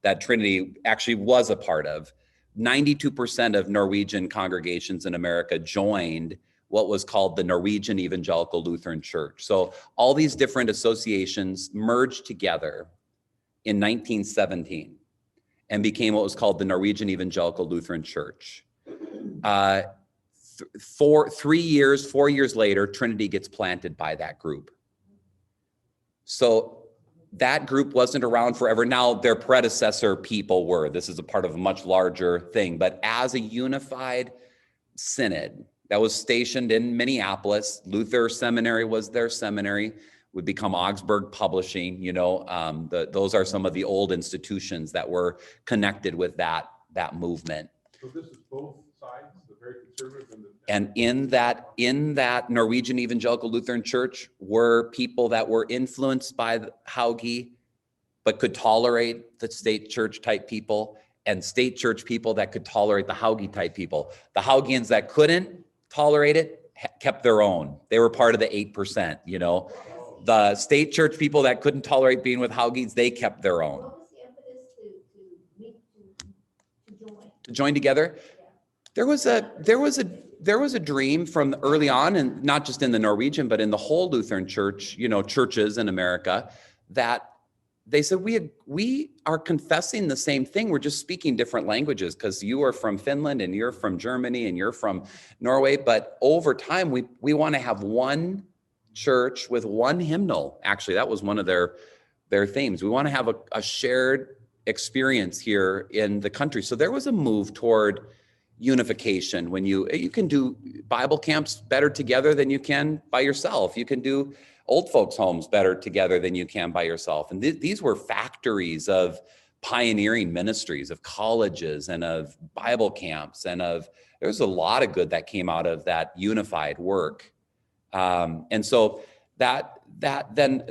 that Trinity actually was a part of. 92% of Norwegian congregations in America joined what was called the Norwegian Evangelical Lutheran Church. So all these different associations merged together in 1917 and became what was called the Norwegian Evangelical Lutheran Church. 4 years later, Trinity gets planted by that group. So that group wasn't around forever. Now their predecessor people were. This is a part of a much larger thing. But as a unified synod that was stationed in Minneapolis, Luther Seminary was their seminary, would become Augsburg Publishing. Those are some of the old institutions that were connected with that movement. So this is both sides, the very conservative and in that Norwegian Evangelical Lutheran Church were people that were influenced by Hauge, but could tolerate the state church type people, and state church people that could tolerate the Hauge type people. The Haugeans that couldn't tolerate it kept their own. They were part of the 8%, The state church people that couldn't tolerate being with Haugeans, they kept their own. What was the impetus to join? To join together? Yeah. There was a dream from early on, and not just in the Norwegian, but in the whole Lutheran church, churches in America, that they said, we are confessing the same thing. We're just speaking different languages, because you are from Finland and you're from Germany and you're from Norway. But over time, we want to have one church with one hymnal. Actually, that was one of their themes. We want to have a shared experience here in the country. So there was a move toward unification. When you can do Bible camps better together than you can by yourself. You can do old folks' homes better together than you can by yourself. And these were factories of pioneering ministries, of colleges and of Bible camps, and there's a lot of good that came out of that unified work. And so that then,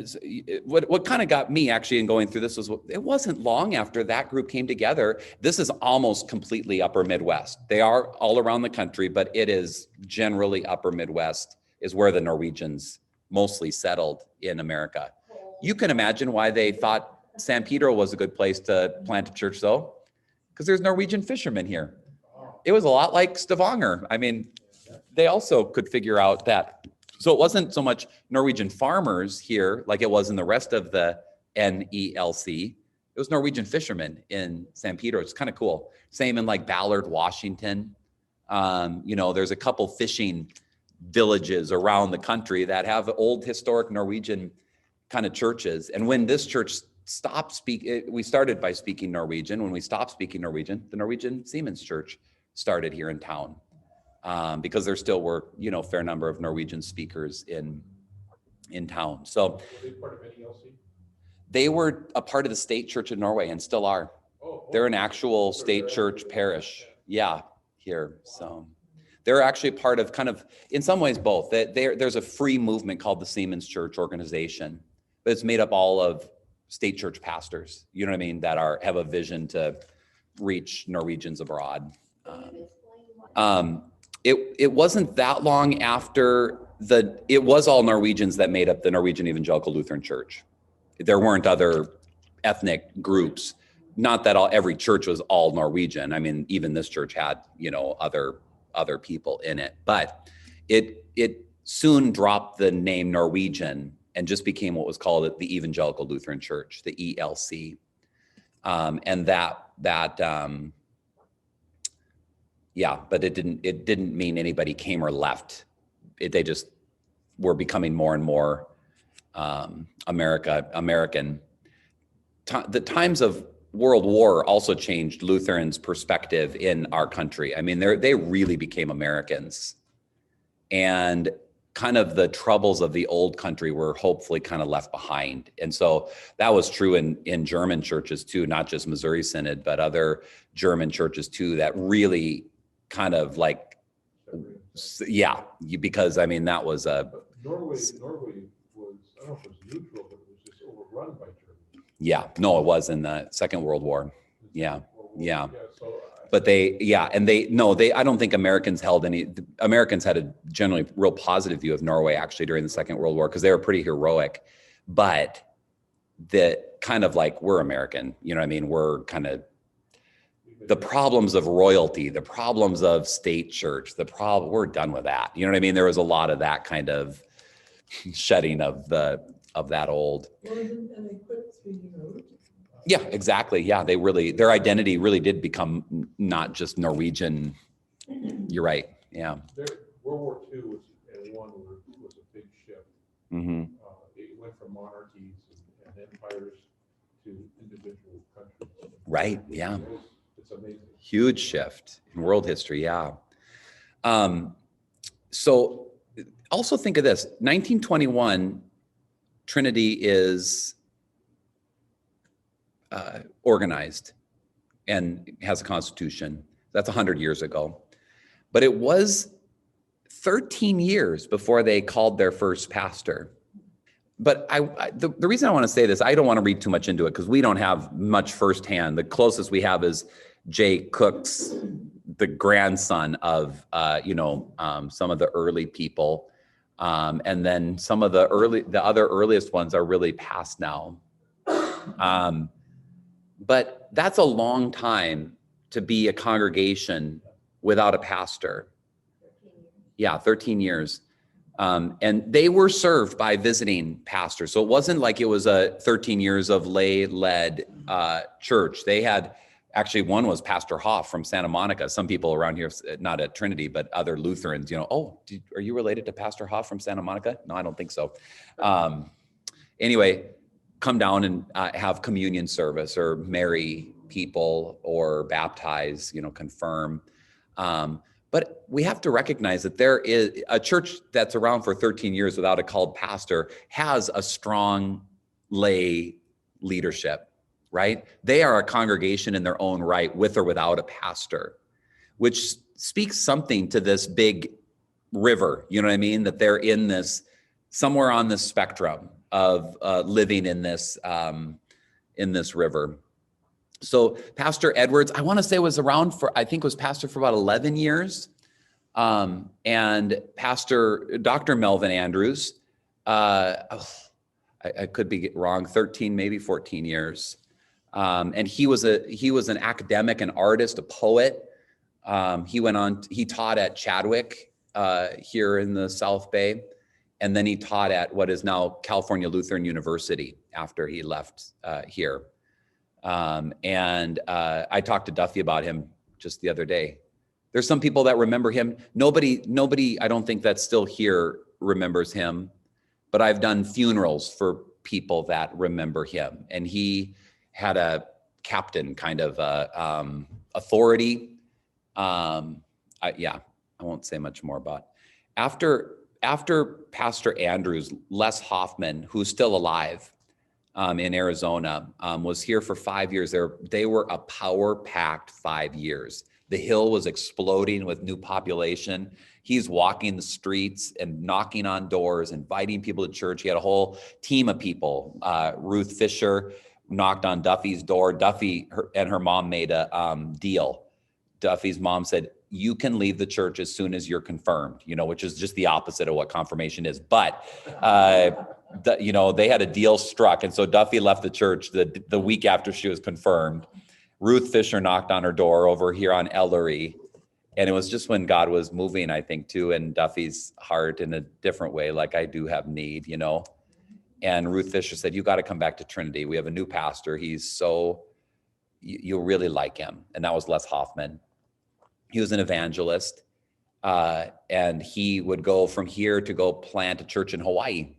what kind of got me actually in going through this was, it wasn't long after that group came together. This is almost completely upper Midwest. They are all around the country, but it is generally upper Midwest is where the Norwegians mostly settled in America. You can imagine why they thought San Pedro was a good place to plant a church though, because there's Norwegian fishermen here. It was a lot like Stavanger. I mean, they also could figure out that. So it wasn't so much Norwegian farmers here like it was in the rest of the NELC. It was Norwegian fishermen in San Pedro. It's kind of cool. Same in like Ballard, Washington. There's a couple fishing villages around the country that have old historic Norwegian kind of churches. And when this church stopped speaking, we started by speaking Norwegian. When we stopped speaking Norwegian, the Norwegian Seamen's Church started here in town. Because there still were, a fair number of Norwegian speakers in town. So Were they part of NELC? they were a part of the state church in Norway and still are. They're an actual state church parish. Yeah, here. So they're actually part of kind of, in some ways, both. There's a free movement called the Seamen's Church organization, but it's made up all of state church pastors, you know what I mean, that have a vision to reach Norwegians abroad. It wasn't that long after it was all Norwegians that made up the Norwegian Evangelical Lutheran Church. There weren't other ethnic groups. Not that every church was all Norwegian. I mean, even this church had, other people in it, but it soon dropped the name Norwegian and just became what was called the Evangelical Lutheran Church, the ELC. But it didn't mean anybody came or left. They just were becoming more and more American. The times of World War also changed Lutherans' perspective in our country. I mean, they really became Americans, and kind of the troubles of the old country were hopefully kind of left behind. And so that was true in German churches too, not just Missouri Synod, but other German churches too, that really kind of like, because I mean, that was Norway was, I don't know if it was neutral, but it was just overrun by Germany. Yeah, no, it was in the Second World War. Yeah. So But I don't think Americans had a generally real positive view of Norway actually during the Second World War, because they were pretty heroic, but the kind of like, we're American, you know what I mean? We're kind of the problems of royalty, the problems of state church, we're done with that. You know what I mean? There was a lot of that kind of shedding of that old. And they quit speaking Norwegian. Yeah, exactly. Yeah, their identity really did become not just Norwegian. You're right. Yeah. World War II was a big shift. Mm-hmm. It went from monarchies and empires to individual countries. Right. Yeah. It's amazing. Huge shift in world history. Yeah. So also think of this, 1921, Trinity is organized and has a constitution. That's 100 years ago. But it was 13 years before they called their first pastor. But the reason I want to say this, I don't want to read too much into it because we don't have much firsthand. The closest we have is Jay Cook's, the grandson of, some of the early people. And then some of the other earliest ones are really past now. But that's a long time to be a congregation without a pastor. Yeah, 13 years. And they were served by visiting pastors. So it wasn't like it was a 13 years of lay-led church. They had, actually one was Pastor Hoff from Santa Monica. Some people around here, not at Trinity, but other Lutherans, are you related to Pastor Hoff from Santa Monica? No, I don't think so. Anyway, come down and have communion service or marry people or baptize, confirm. But we have to recognize that there is a church that's around for 13 years without a called pastor has a strong lay leadership, right? They are a congregation in their own right, with or without a pastor, which speaks something to this big river, you know what I mean? That they're in this, somewhere on this spectrum of living in this river. So Pastor Edwards, I want to say was around for, I think was pastor for about 11 years. And Pastor Dr. Melvin Andrews, I could be wrong, 13, maybe 14 years. And he was an academic, an artist, a poet. He taught at Chadwick here in the South Bay. And then he taught at what is now California Lutheran University after he left here. And I talked to Duffy about him just the other day. There's some people that remember him. Nobody, I don't think that's still here remembers him, but I've done funerals for people that remember him. And he had a captain kind of authority. I won't say much more about. After Pastor Andrews, Les Hoffman, who's still alive in Arizona, was here for 5 years. They were a power-packed 5 years. The hill was exploding with new population. He's walking the streets and knocking on doors, inviting people to church. He had a whole team of people. Ruth Fisher knocked on Duffy's door. Duffy and her mom made a deal. Duffy's mom said, you can leave the church as soon as you're confirmed, which is just the opposite of what confirmation is. But, they had a deal struck. And so Duffy left the church the week after she was confirmed. Ruth Fisher knocked on her door over here on Ellery. And it was just when God was moving, I think, too, in Duffy's heart in a different way, like I do have need, And Ruth Fisher said, you got to come back to Trinity. We have a new pastor. You'll really like him. And that was Les Hoffman. He was an evangelist, and he would go from here to go plant a church in Hawaii.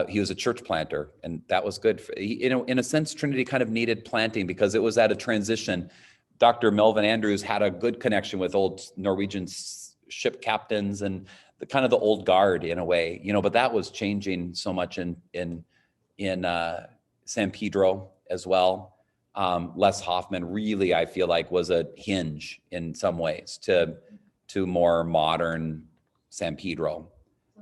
He was a church planter, and that was good. In a sense, Trinity kind of needed planting because it was at a transition. Dr. Melvin Andrews had a good connection with old Norwegian ship captains and the old guard in a way, but that was changing so much in San Pedro as well. Les Hoffman really, I feel like, was a hinge in some ways to more modern San Pedro.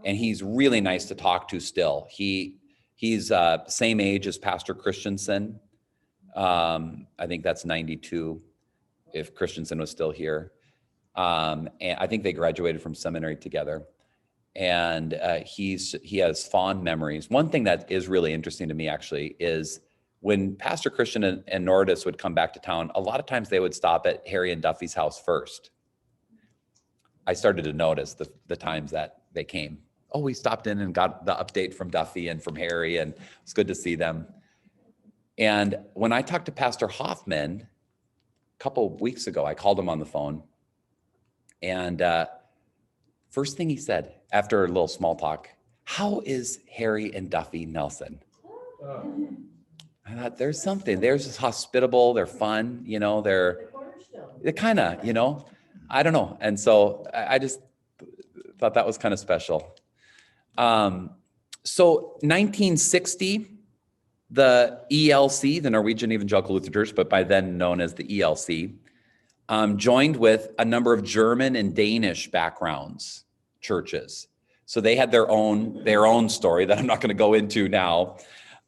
And he's really nice to talk to still. He's same age as Pastor Christensen. I think that's 92, if Christensen was still here. And I think they graduated from seminary together. And he has fond memories. One thing that is really interesting to me, actually, is when Pastor Christian and Nordis would come back to town, a lot of times they would stop at Harry and Duffy's house first. I started to notice the times that they came. Oh, we stopped in and got the update from Duffy and from Harry, and it's good to see them. And when I talked to Pastor Hoffman a couple of weeks ago, I called him on the phone. And first thing he said after a little small talk, how is Harry and Duffy Nelson? I thought there's something. They're just hospitable. They're fun. They're kind of, I don't know. And so I just thought that was kind of special. So 1960, the ELC, the Norwegian Evangelical Lutheran Church, but by then known as the ELC, joined with a number of German and Danish backgrounds churches. So they had their own story that I'm not going to go into now.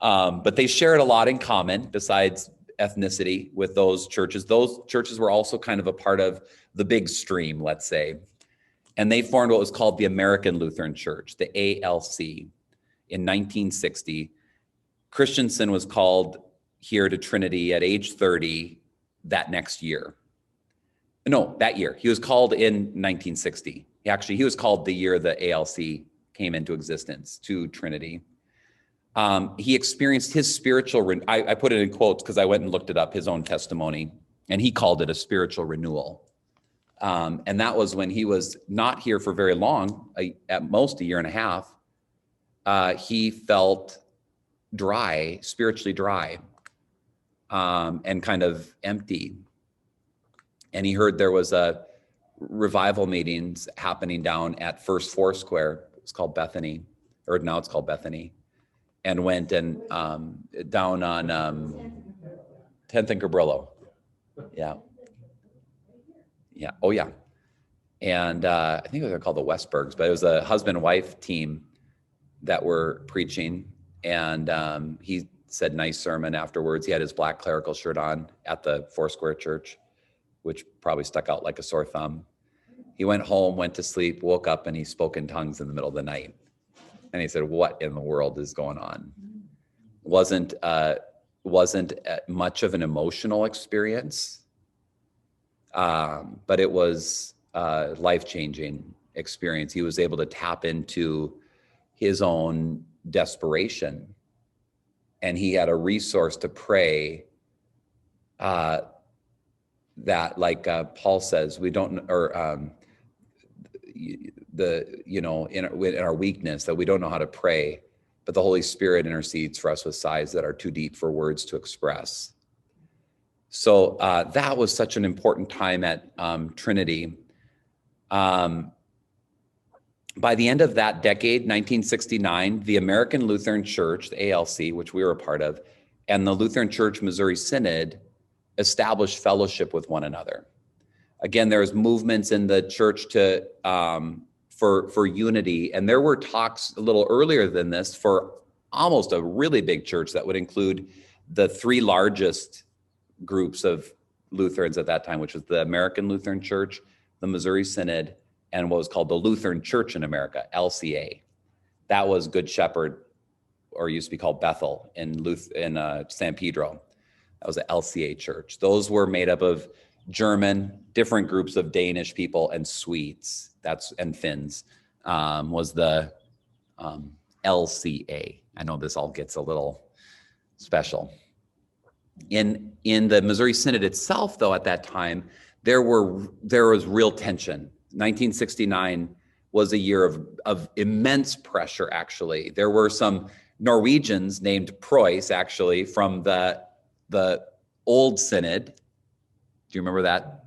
But they shared a lot in common besides ethnicity with those churches. Those churches were also kind of a part of the big stream, let's say. And they formed what was called the American Lutheran Church, the ALC, in 1960. Christensen was called here to Trinity at age 30 that next year. No, that year. He was called in 1960. He was called the year the ALC came into existence to Trinity. He experienced his spiritual, I put it in quotes because I went and looked it up, his own testimony, and he called it a spiritual renewal. And that was when he was not here for very long, at most a year and a half. He felt dry, spiritually dry, and kind of empty. And he heard there was a revival meetings happening down at First Foursquare. It's called Bethany, or now it's called Bethany. And went and down on 10th and Cabrillo. Yeah. Yeah. Oh, yeah. And I think they were called the Westbergs, but it was a husband and wife team that were preaching. And he said, nice sermon afterwards. He had his black clerical shirt on at the Foursquare Church, which probably stuck out like a sore thumb. He went home, went to sleep, woke up, and he spoke in tongues in the middle of the night. And he said, what in the world is going on? Wasn't much of an emotional experience, but it was a life-changing experience. He was able to tap into his own desperation, and he had a resource to pray that, like Paul says, we don't, or in our weakness, that we don't know how to pray, but the Holy Spirit intercedes for us with sighs that are too deep for words to express. So that was such an important time at Trinity. By the end of that decade, 1969, the American Lutheran Church, the ALC, which we were a part of, and the Lutheran Church Missouri Synod established fellowship with one another. Again, there was movements in the church to for unity, and there were talks a little earlier than this for almost a really big church that would include the three largest groups of Lutherans at that time, which was the American Lutheran Church, the Missouri Synod, and what was called the Lutheran Church in America, LCA. That was Good Shepherd, or used to be called Bethel in San Pedro. That was the LCA church. Those were made up of German, different groups of Danish people, and Swedes. And Finns was the LCA. I know this all gets a little special. In the Missouri Synod itself, though, at that time, there was real tension. 1969 was a year of immense pressure, actually. There were some Norwegians named Preuss, actually, from the old Synod. Do you remember that?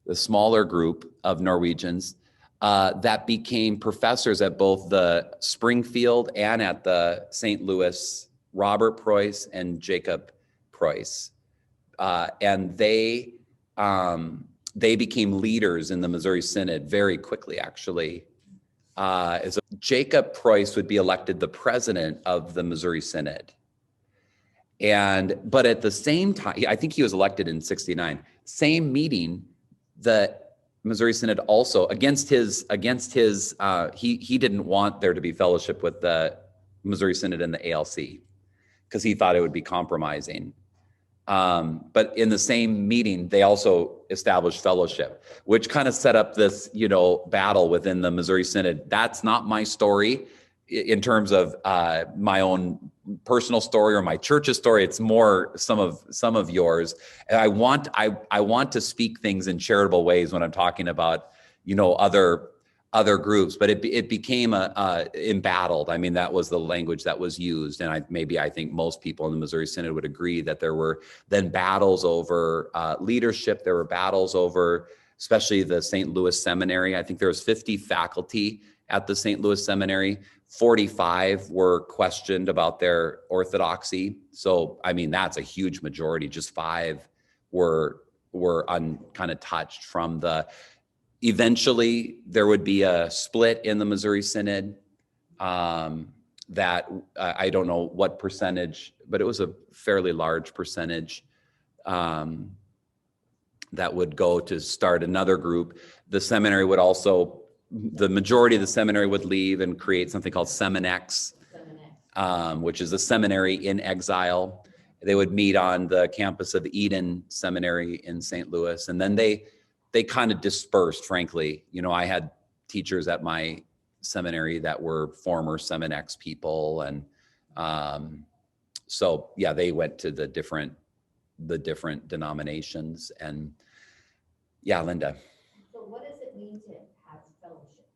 The smaller group of Norwegians that became professors at both the Springfield and at the St. Louis, Robert Preuss and Jacob Preuss. And they became leaders in the Missouri Synod very quickly, actually. Jacob Preuss would be elected the president of the Missouri Synod. But at the same time, I think he was elected in 69. Same meeting, the Missouri Synod also, he didn't want there to be fellowship with the Missouri Synod and the ALC because he thought it would be compromising. But in the same meeting, they also established fellowship, which kind of set up this, battle within the Missouri Synod. That's not my story in terms of my own personal story or my church's story. It's more some of yours. And I want to speak things in charitable ways when I'm talking about, other groups, but it became embattled. I mean, that was the language that was used. And I think most people in the Missouri Synod would agree that there were then battles over leadership. There were battles over, especially the St. Louis Seminary. I think there was 50 faculty at the St. Louis Seminary. 45 were questioned about their orthodoxy. So, I mean, that's a huge majority. Just 5 were kind of touched from the. Eventually, there would be a split in the Missouri Synod that I don't know what percentage, but it was a fairly large percentage that would go to start another group. The seminary would also, the majority of the seminary would leave and create something called Seminex, which is a seminary in exile. They would meet on the campus of Eden Seminary in St. Louis, and then they kind of dispersed, frankly. I had teachers at my seminary that were former Seminex people. And so, yeah, they went to the different denominations. And yeah, Linda. So what does it mean to have fellowship?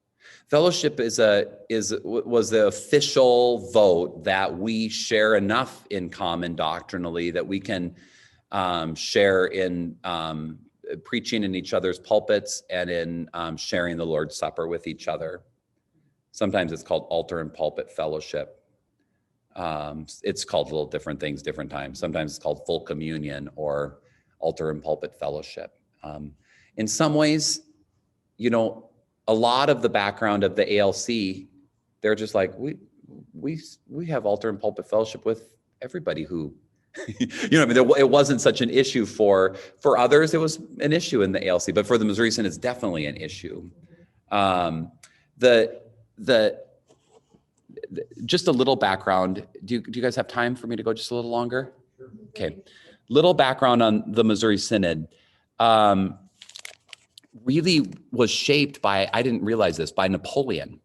Fellowship was the official vote that we share enough in common doctrinally that we can share in preaching in each other's pulpits and in sharing the Lord's Supper with each other. Sometimes it's called altar and pulpit fellowship. It's called little different things, different times. Sometimes it's called full communion or altar and pulpit fellowship. In some ways, a lot of the background of the ALC, they're just like, we have altar and pulpit fellowship with everybody who, it wasn't such an issue for others. It was an issue in the ALC, but for the Missouri Synod, it's definitely an issue. Just a little background. Do you guys have time for me to go just a little longer? Okay. Little background on the Missouri Synod. Really was shaped by, I didn't realize this, by Napoleon.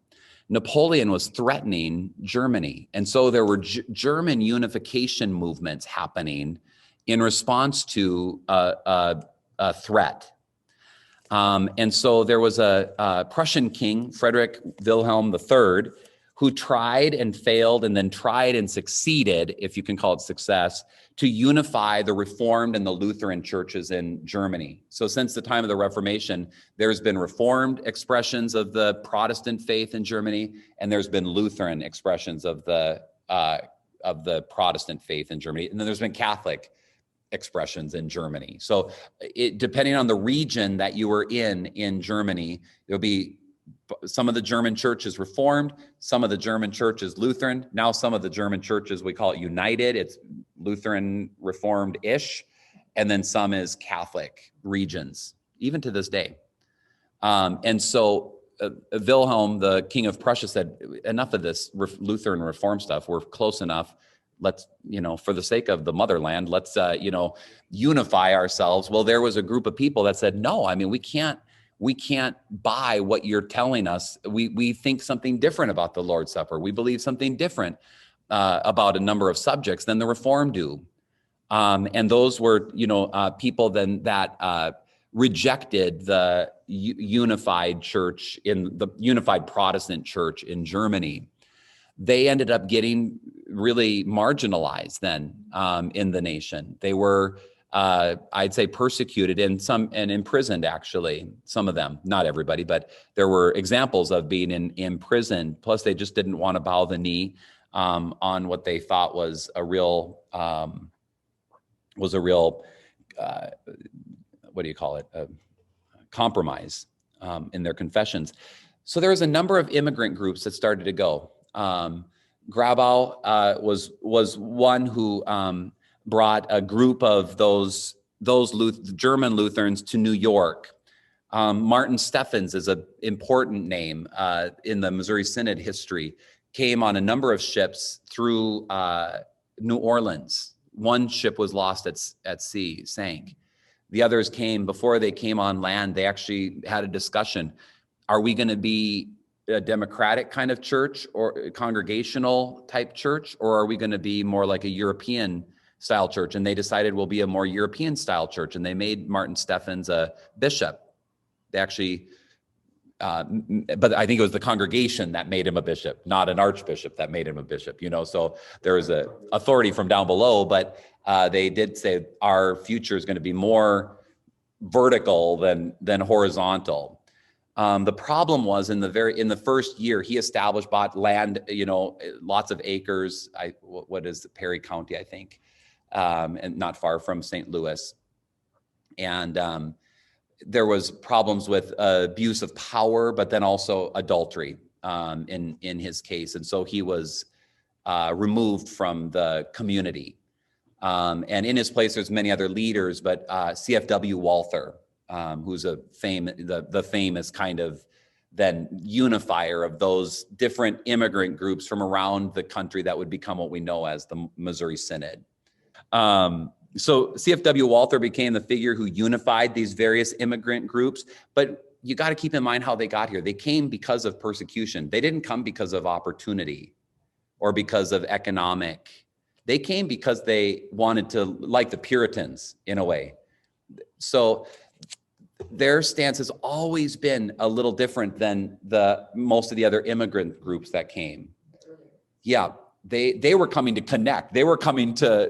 Napoleon was threatening Germany. And so there were German unification movements happening in response to a threat. And so there was a Prussian king, Frederick Wilhelm III, who tried and failed and then tried and succeeded, if you can call it success, to unify the Reformed and the Lutheran churches in Germany. So since the time of the Reformation, there's been Reformed expressions of the Protestant faith in Germany, and there's been Lutheran expressions of the Protestant faith in Germany, and then there's been Catholic expressions in Germany. So depending on the region that you were in Germany, there'll be some of the German churches Reformed, some of the German churches Lutheran. Now some of the German churches, we call it United. It's Lutheran Reformed-ish. And then some is Catholic regions, even to this day. And so Wilhelm, the King of Prussia, said, enough of this Lutheran Reform stuff. We're close enough. Let's, for the sake of the motherland, let's, unify ourselves. Well, there was a group of people that said, no, we can't buy what you're telling us. We think something different about the Lord's Supper. We believe something different about a number of subjects than the Reformed do. And those were, people then that rejected the unified church in the unified Protestant church in Germany. They ended up getting really marginalized then in the nation. They were I'd say persecuted and imprisoned, actually, some of them, not everybody, but there were examples of being imprisoned. Plus they just didn't want to bow the knee on what they thought was a real what do you call it? Compromise in their confessions. So there was a number of immigrant groups that started to go. Grabau was one who brought a group of those German Lutherans to New York. Martin Steffens is an important name in the Missouri Synod history, came on a number of ships through New Orleans. One ship was lost at sea, sank. The others came, before they came on land, they actually had a discussion. Are we going to be a democratic kind of church or a congregational type church, or are we going to be more like a European style church? And they decided we'll be a more European style church, and they made Martin Steffens a bishop. They actually, but I think it was the congregation that made him a bishop, not an archbishop that made him a bishop, so there was a authority from down below, but they did say our future is going to be more vertical than horizontal. The problem was in the first year, he bought land, lots of acres. What is it, Perry County, I think, and not far from St. Louis. And there was problems with abuse of power, but then also adultery in his case. And so he was removed from the community. And in his place, there's many other leaders, but C.F.W. Walther, who's the famous kind of then unifier of those different immigrant groups from around the country that would become what we know as the Missouri Synod. So C.F.W. Walther became the figure who unified these various immigrant groups, but you got to keep in mind how they got here. They came because of persecution. They didn't come because of opportunity or because of economic. They came because they wanted to, like the Puritans in a way. So their stance has always been a little different than most of the other immigrant groups that came. Yeah, they were coming to connect. They were coming to,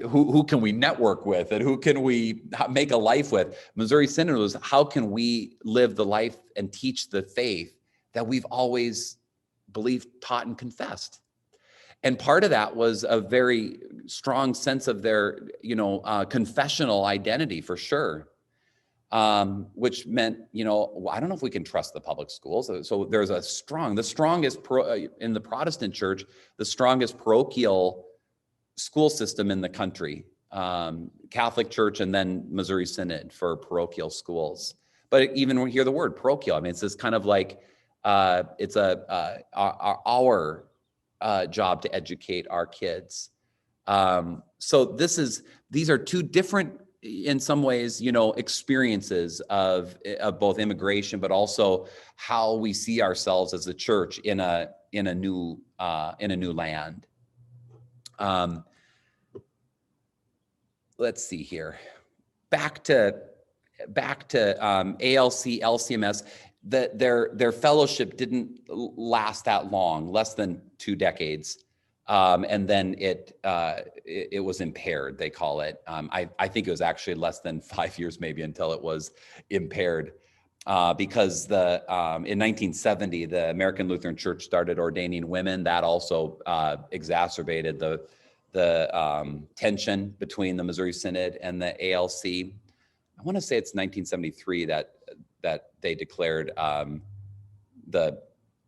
who can we network with and who can we make a life with? Missouri Synod was, how can we live the life and teach the faith that we've always believed, taught, and confessed? And part of that was a very strong sense of their, confessional identity for sure. Which meant, I don't know if we can trust the public schools. So there's the strongest in the Protestant church, the strongest parochial school system in the country, Catholic Church and then Missouri Synod for parochial schools. But even when we hear the word parochial, I mean, it's this kind of like, it's our job to educate our kids. So these are two different, in some ways, experiences of both immigration, but also how we see ourselves as a church in a new land. Let's see here. Back to ALC, LCMS. Their fellowship didn't last that long, less than 2 decades. And then it was impaired, they call it. I think it was actually less than 5 years maybe until it was impaired, because in 1970, the American Lutheran Church started ordaining women. That also exacerbated the tension between the Missouri Synod and the ALC. I want to say it's 1973 that they declared the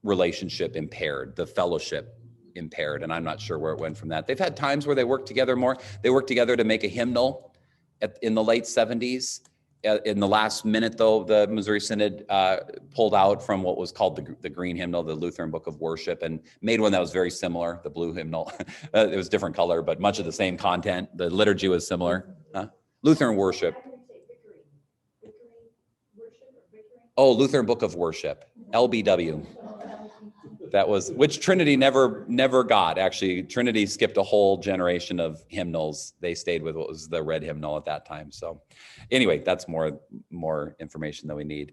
relationship impaired, the fellowship impaired, and I'm not sure where it went from that. They've had times where they worked together more. They worked together to make a hymnal in the late 70s. In the last minute, though, the Missouri Synod pulled out from what was called the Green Hymnal, the Lutheran Book of Worship, and made one that was very similar, the Blue Hymnal. It was different color, but much of the same content. The liturgy was similar. Lutheran worship. Oh, Lutheran Book of Worship, LBW. That was, which Trinity never got. Actually, Trinity skipped a whole generation of hymnals. They stayed with what was the red hymnal at that time. So anyway, that's more information than we need.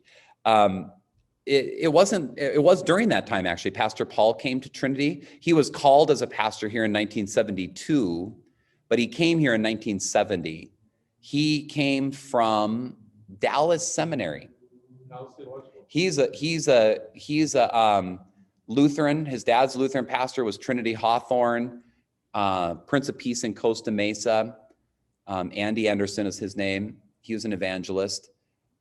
It was during that time, actually, Pastor Paul came to Trinity. He was called as a pastor here in 1972, but he came here in 1970. He came from Dallas Seminary. He's a Lutheran. His dad's Lutheran pastor was Trinity Hawthorne, Prince of Peace in Costa Mesa. Andy Anderson is his name. He was an evangelist.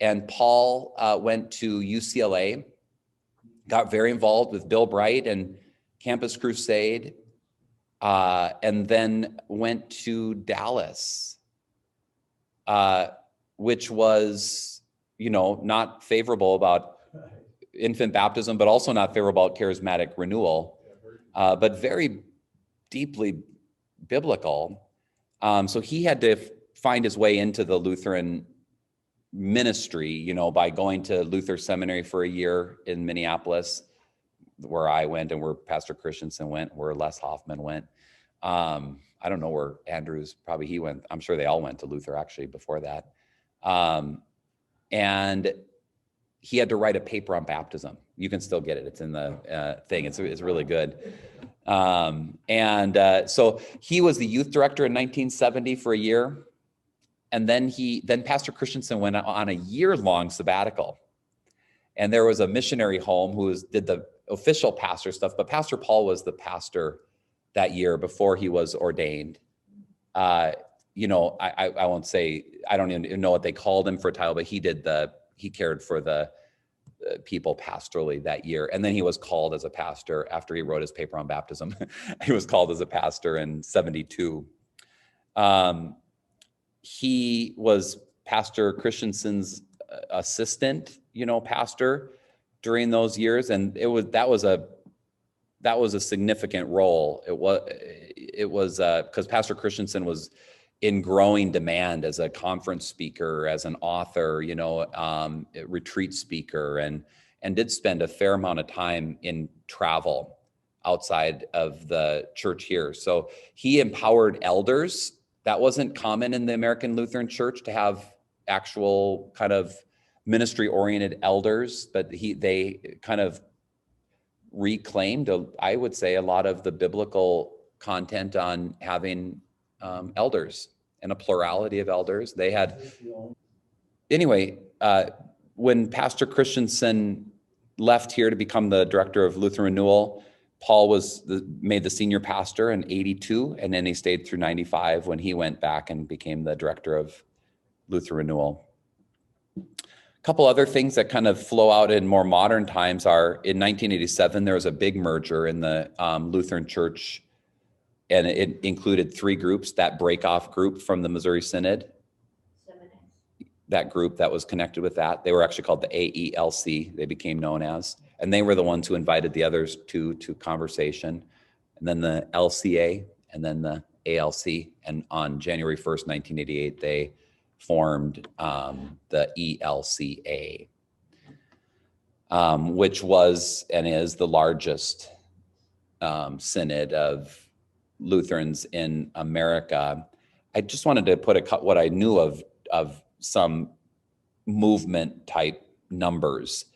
And Paul went to UCLA, got very involved with Bill Bright and Campus Crusade, and then went to Dallas, which was, not favorable about infant baptism, but also not favorable about charismatic renewal, but very deeply biblical. So he had to find his way into the Lutheran ministry, by going to Luther Seminary for a year in Minneapolis, where I went and where Pastor Christensen went, where Les Hoffman went. I don't know where Andrews, probably he went. I'm sure they all went to Luther actually before that. And he had to write a paper on baptism. You can still get it. It's in the thing. It's really good. So he was the youth director in 1970 for a year. And then Pastor Christensen went on a year-long sabbatical. And there was a missionary home who did the official pastor stuff, but Pastor Paul was the pastor that year before he was ordained. I won't say, I don't even know what they called him for a title, but he cared for the people pastorally that year. And then he was called as a pastor after he wrote his paper on baptism. He was called as a pastor in 72. He was Pastor Christensen's assistant, pastor during those years. And that was a significant role. It was because Pastor Christensen was in growing demand as a conference speaker, as an author, retreat speaker, and did spend a fair amount of time in travel outside of the church here. So he empowered elders. That wasn't common in the American Lutheran Church to have actual kind of ministry-oriented elders, but they kind of reclaimed, I would say, a lot of the biblical content on having elders and a plurality of elders. They had, anyway, when Pastor Christensen left here to become the director of Lutheran Renewal, Paul made the senior pastor in 82, and then he stayed through 95 when he went back and became the director of Luther Renewal. A couple other things that kind of flow out in more modern times are, in 1987, there was a big merger in the Lutheran Church, and it included 3 groups. That break-off group from the Missouri Synod, that group that was connected with that, they were actually called the AELC, they became known as, and they were the ones who invited the others to conversation. And then the LCA, and then the ALC, and on January 1st, 1988, they formed the ELCA, which was and is the largest synod of Lutherans in America. I just wanted to put what I knew of some movement type numbers.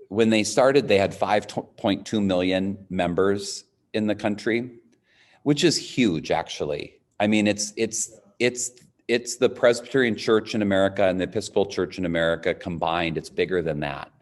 When they started, they had 5.2 million members in the country, which is huge, actually. I mean, it's the Presbyterian Church in America and the Episcopal Church in America combined. It's bigger than that.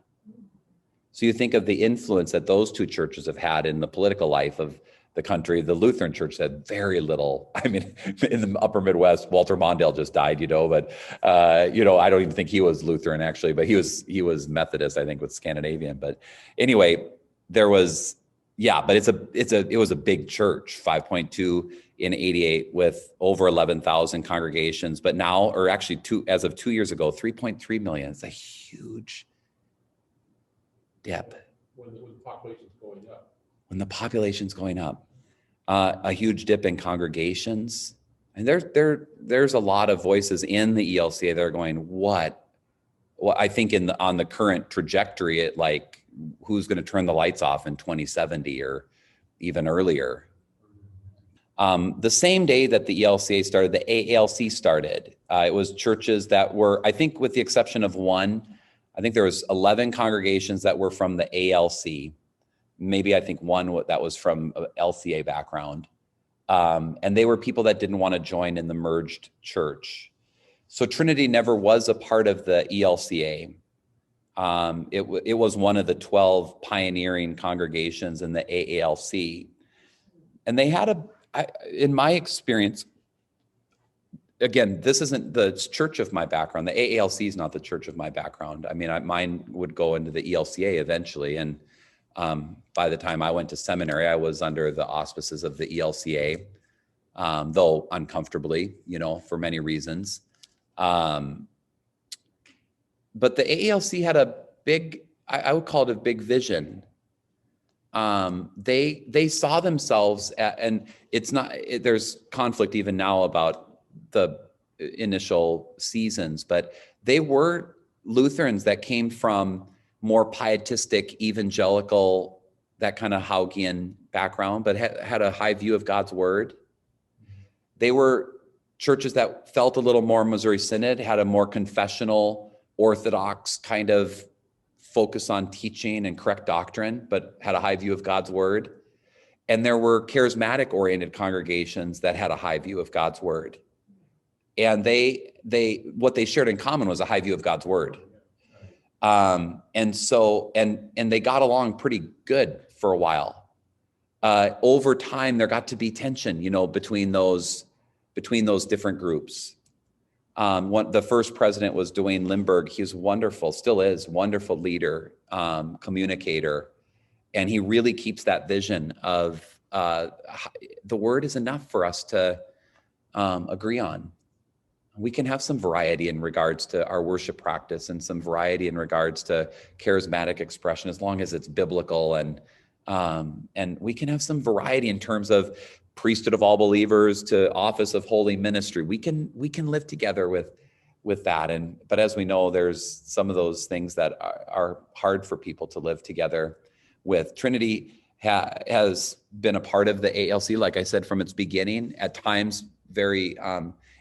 So you think of the influence that those 2 churches have had in the political life of the country. The Lutheran Church had very little. I mean, in the upper Midwest, Walter Mondale just died, but I don't even think he was Lutheran, actually, but he was Methodist, I think, with Scandinavian. But anyway, there was, but it was a big church, 5.2 in 88 with over 11,000 congregations. But now, or actually as of 2 years ago, 3.3 million. It's a huge dip. When the population's going up. When the population's going up, a huge dip in congregations. And there's a lot of voices in the ELCA that are going, what? Well, I think on the current trajectory, who's going to turn the lights off in 2070 or even earlier? The same day that the ELCA started, the AALC started. It was churches that were, I think with the exception of one, I think there was 11 congregations that were from the ALC. Maybe I think one that was from an LCA background. And they were people that didn't want to join in the merged church. So Trinity never was a part of the ELCA. It was one of the 12 pioneering congregations in the AALC. And they had in my experience, again, this isn't the church of my background. The AALC is not the church of my background. I mean, mine would go into the ELCA eventually. And by the time I went to seminary, I was under the auspices of the ELCA, though uncomfortably, for many reasons. But the AALC had a big, I would call it a big vision. They saw themselves and there's conflict even now about the initial seasons, but they were Lutherans that came from more pietistic, evangelical, that kind of Haugeon background, but had a high view of God's word. They were churches that felt a little more Missouri Synod, had a more confessional, orthodox kind of focus on teaching and correct doctrine, but had a high view of God's word. And there were charismatic-oriented congregations that had a high view of God's word. And what they shared in common was a high view of God's word. And they got along pretty good for a while. Over time, there got to be tension, between those different groups. The first president was Dwayne Limburg. He was wonderful, still is, wonderful leader, communicator. And he really keeps that vision of the word is enough for us to agree on. We can have some variety in regards to our worship practice and some variety in regards to charismatic expression, as long as it's biblical, and we can have some variety in terms of priesthood of all believers to office of holy ministry. We can live together with that. But as we know, there's some of those things that are hard for people to live together with. Trinity has been a part of the ALC, like I said, from its beginning, at times very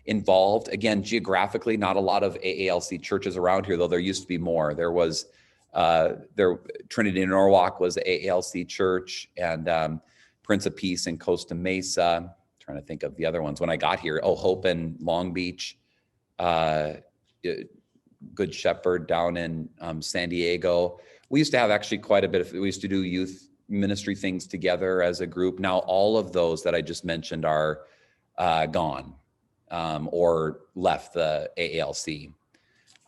involved. Again, geographically, not a lot of AALC churches around here, though there used to be more. There was Trinity in Norwalk was the AALC church, and Prince of Peace in Costa Mesa. I'm trying to think of the other ones when I got here. Hope in Long Beach, Good Shepherd down in San Diego. We used to have actually quite a bit of, we used to do youth ministry things together as a group. Now, all of those that I just mentioned are gone or left the AALC.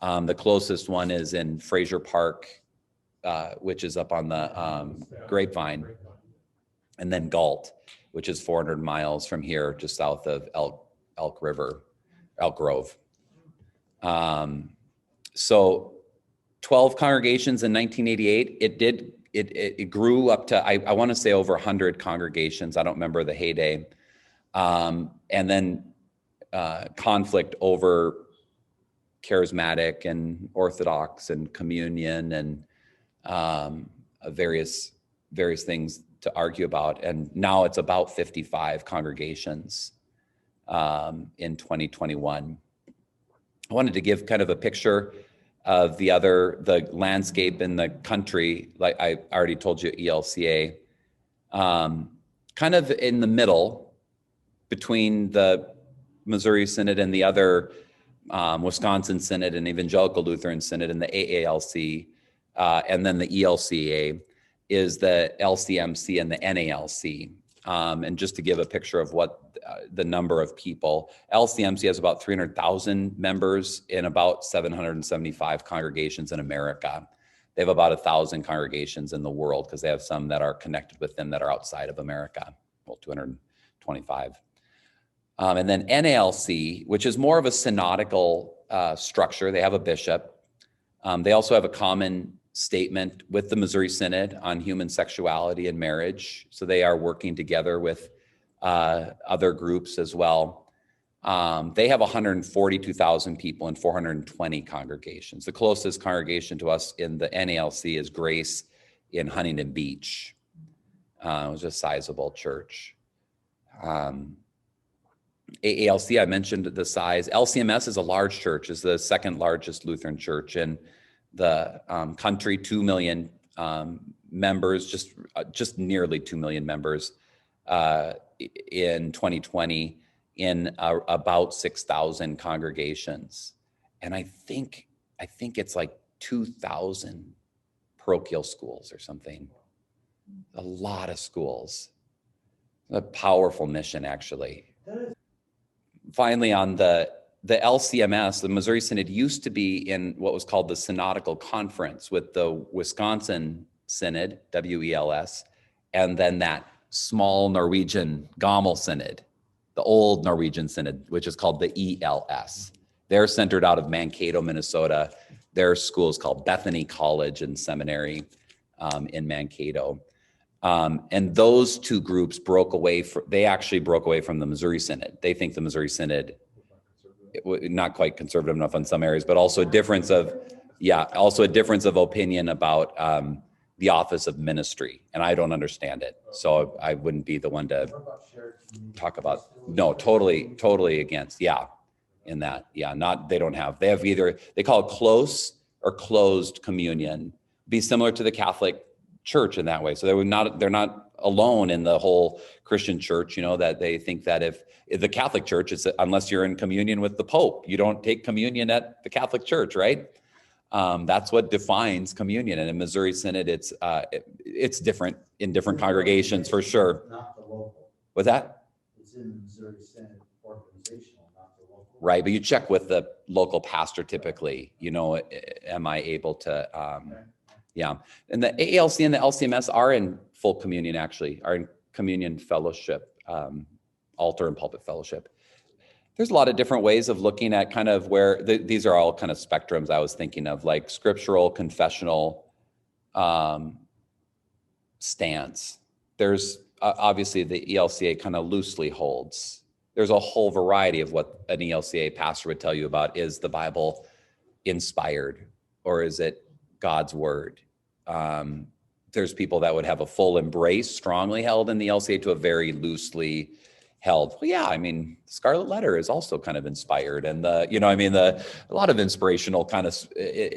The closest one is in Fraser Park, which is up on the Grapevine, and then Galt, which is 400 miles from here, just south of Elk Grove. So 12 congregations in 1988. It grew up to, I want to say over 100 congregations. I don't remember the heyday. And then conflict over charismatic and Orthodox and communion and various things to argue about. And now it's about 55 congregations in 2021. I wanted to give kind of a picture of the landscape in the country. Like I already told you, ELCA, kind of in the middle between the Missouri Synod and the other Wisconsin Synod and Evangelical Lutheran Synod and the AALC, and then the ELCA is the LCMC and the NALC. And just to give a picture of what the number of people, LCMC has about 300,000 members in about 775 congregations in America. They have about 1,000 congregations in the world because they have some that are connected with them that are outside of America, well, 225. And then NALC, which is more of a synodical structure. They have a bishop. They also have a common statement with the Missouri Synod on human sexuality and marriage. So they are working together with other groups as well. They have 142,000 people and 420 congregations. The closest congregation to us in the NALC is Grace in Huntington Beach. It was a sizable church. AALC, I mentioned the size. LCMS is a large church, is the second largest Lutheran church in the country, 2 million members, just nearly 2 million members in 2020 in about 6,000 congregations. And I think it's like 2,000 parochial schools or something. A lot of schools. A powerful mission, actually. Finally, on the LCMS, the Missouri Synod used to be in what was called the Synodical Conference with the Wisconsin Synod, WELS, and then that small Norwegian Gommel Synod, the old Norwegian Synod, which is called the ELS. They're centered out of Mankato, Minnesota. Their school is called Bethany College and Seminary in Mankato. And those two groups they actually broke away from the Missouri Synod. They think the Missouri Synod, not quite conservative enough in some areas, but also a difference of opinion about the office of ministry. And I don't understand it. So I wouldn't be the one to talk about. No, totally against. Yeah. In that. Yeah. They have either, they call it close or closed communion. Be similar to the Catholic Church in that way. So they're not alone in the whole Christian church, that they think that if the Catholic Church is, unless you're in communion with the Pope, you don't take communion at the Catholic Church, right? That's what defines communion. And in Missouri Synod, it's different in different congregations for sure. Not the local. What's that? It's in the Missouri Synod organizational, not the local. Right, but you check with the local pastor typically, am I able to, yeah. And the AALC and the LCMS are in full communion, actually, are in communion fellowship, altar and pulpit fellowship. There's a lot of different ways of looking at kind of where, these are all kind of spectrums I was thinking of, like scriptural, confessional stance. There's obviously the ELCA kind of loosely holds. There's a whole variety of what an ELCA pastor would tell you about. Is the Bible inspired or is it God's word? There's people that would have a full embrace, strongly held in the LCA, to a very loosely held. Well, yeah, I mean, Scarlet Letter is also kind of inspired, and a lot of inspirational kind of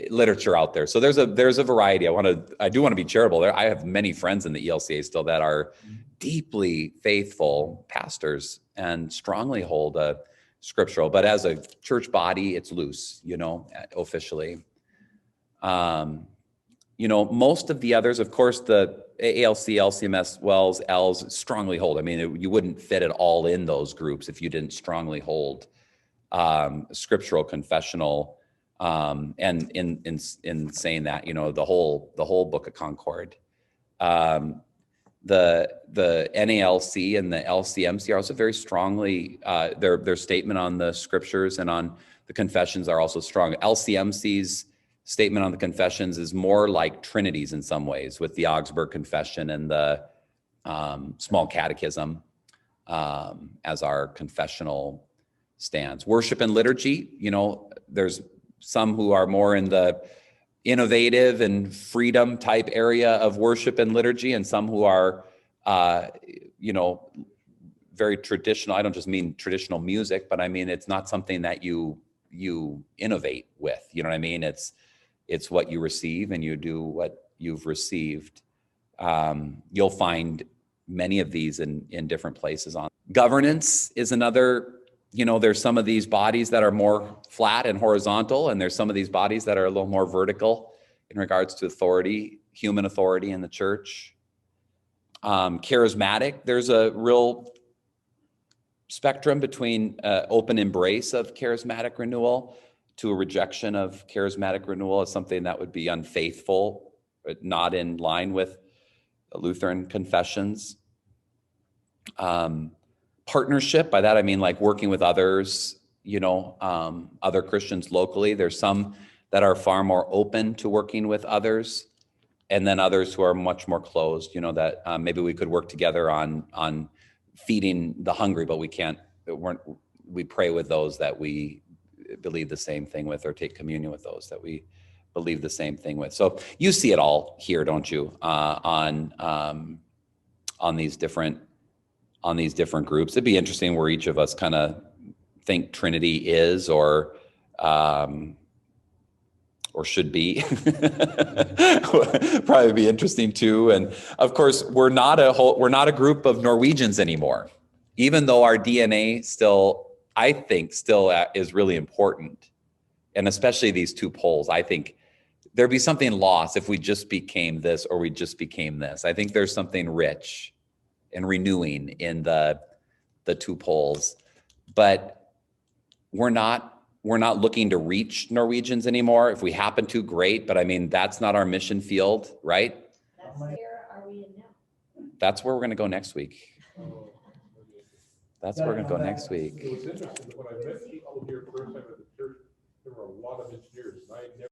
literature out there. So there's a variety. I do want to be charitable there. I have many friends in the ELCA still that are deeply faithful pastors and strongly hold a scriptural, but as a church body, it's loose, officially. Most of the others, of course, the ALC, LCMS, WELS, ELS strongly hold. I mean, you wouldn't fit it all in those groups if you didn't strongly hold scriptural, confessional, and in saying that, the whole Book of Concord. The NALC and the LCMC are also very strongly, their statement on the scriptures and on the confessions are also strong. LCMC's statement on the confessions is more like Trinity's in some ways, with the Augsburg Confession and the Small Catechism as our confessional stance. Worship and liturgy, there's some who are more in the innovative and freedom type area of worship and liturgy, and some who are, very traditional. I don't just mean traditional music, but I mean, it's not something that you innovate with, you know what I mean? It's what you receive, and you do what you've received. You'll find many of these in different places. On governance is another, there's some of these bodies that are more flat and horizontal, and there's some of these bodies that are a little more vertical in regards to authority, human authority in the church. Charismatic, there's a real spectrum between open embrace of charismatic renewal to a rejection of charismatic renewal as something that would be unfaithful, but not in line with Lutheran confessions. Partnership, by that I mean like working with others, other Christians locally. There's some that are far more open to working with others, and then others who are much more closed, that maybe we could work together on feeding the hungry, but we pray with those that we believe the same thing with, or take communion with those that we believe the same thing with. So you see it all here, don't you? On these different groups. It'd be interesting where each of us kind of think Trinity is, or should be. Probably be interesting too. And of course, we're not a group of Norwegians anymore, even though our DNA I think still is really important. And especially these two poles, I think there'd be something lost if we just became this or we just became this. I think there's something rich and renewing in the two poles, but we're not looking to reach Norwegians anymore. If we happen to, great, but I mean, that's not our mission field, right? That's where are we in now? That's where we're going to go next week. That's where we're going to go next week. It was interesting, when I met people here first time at the church, there were a lot of engineers, and I had never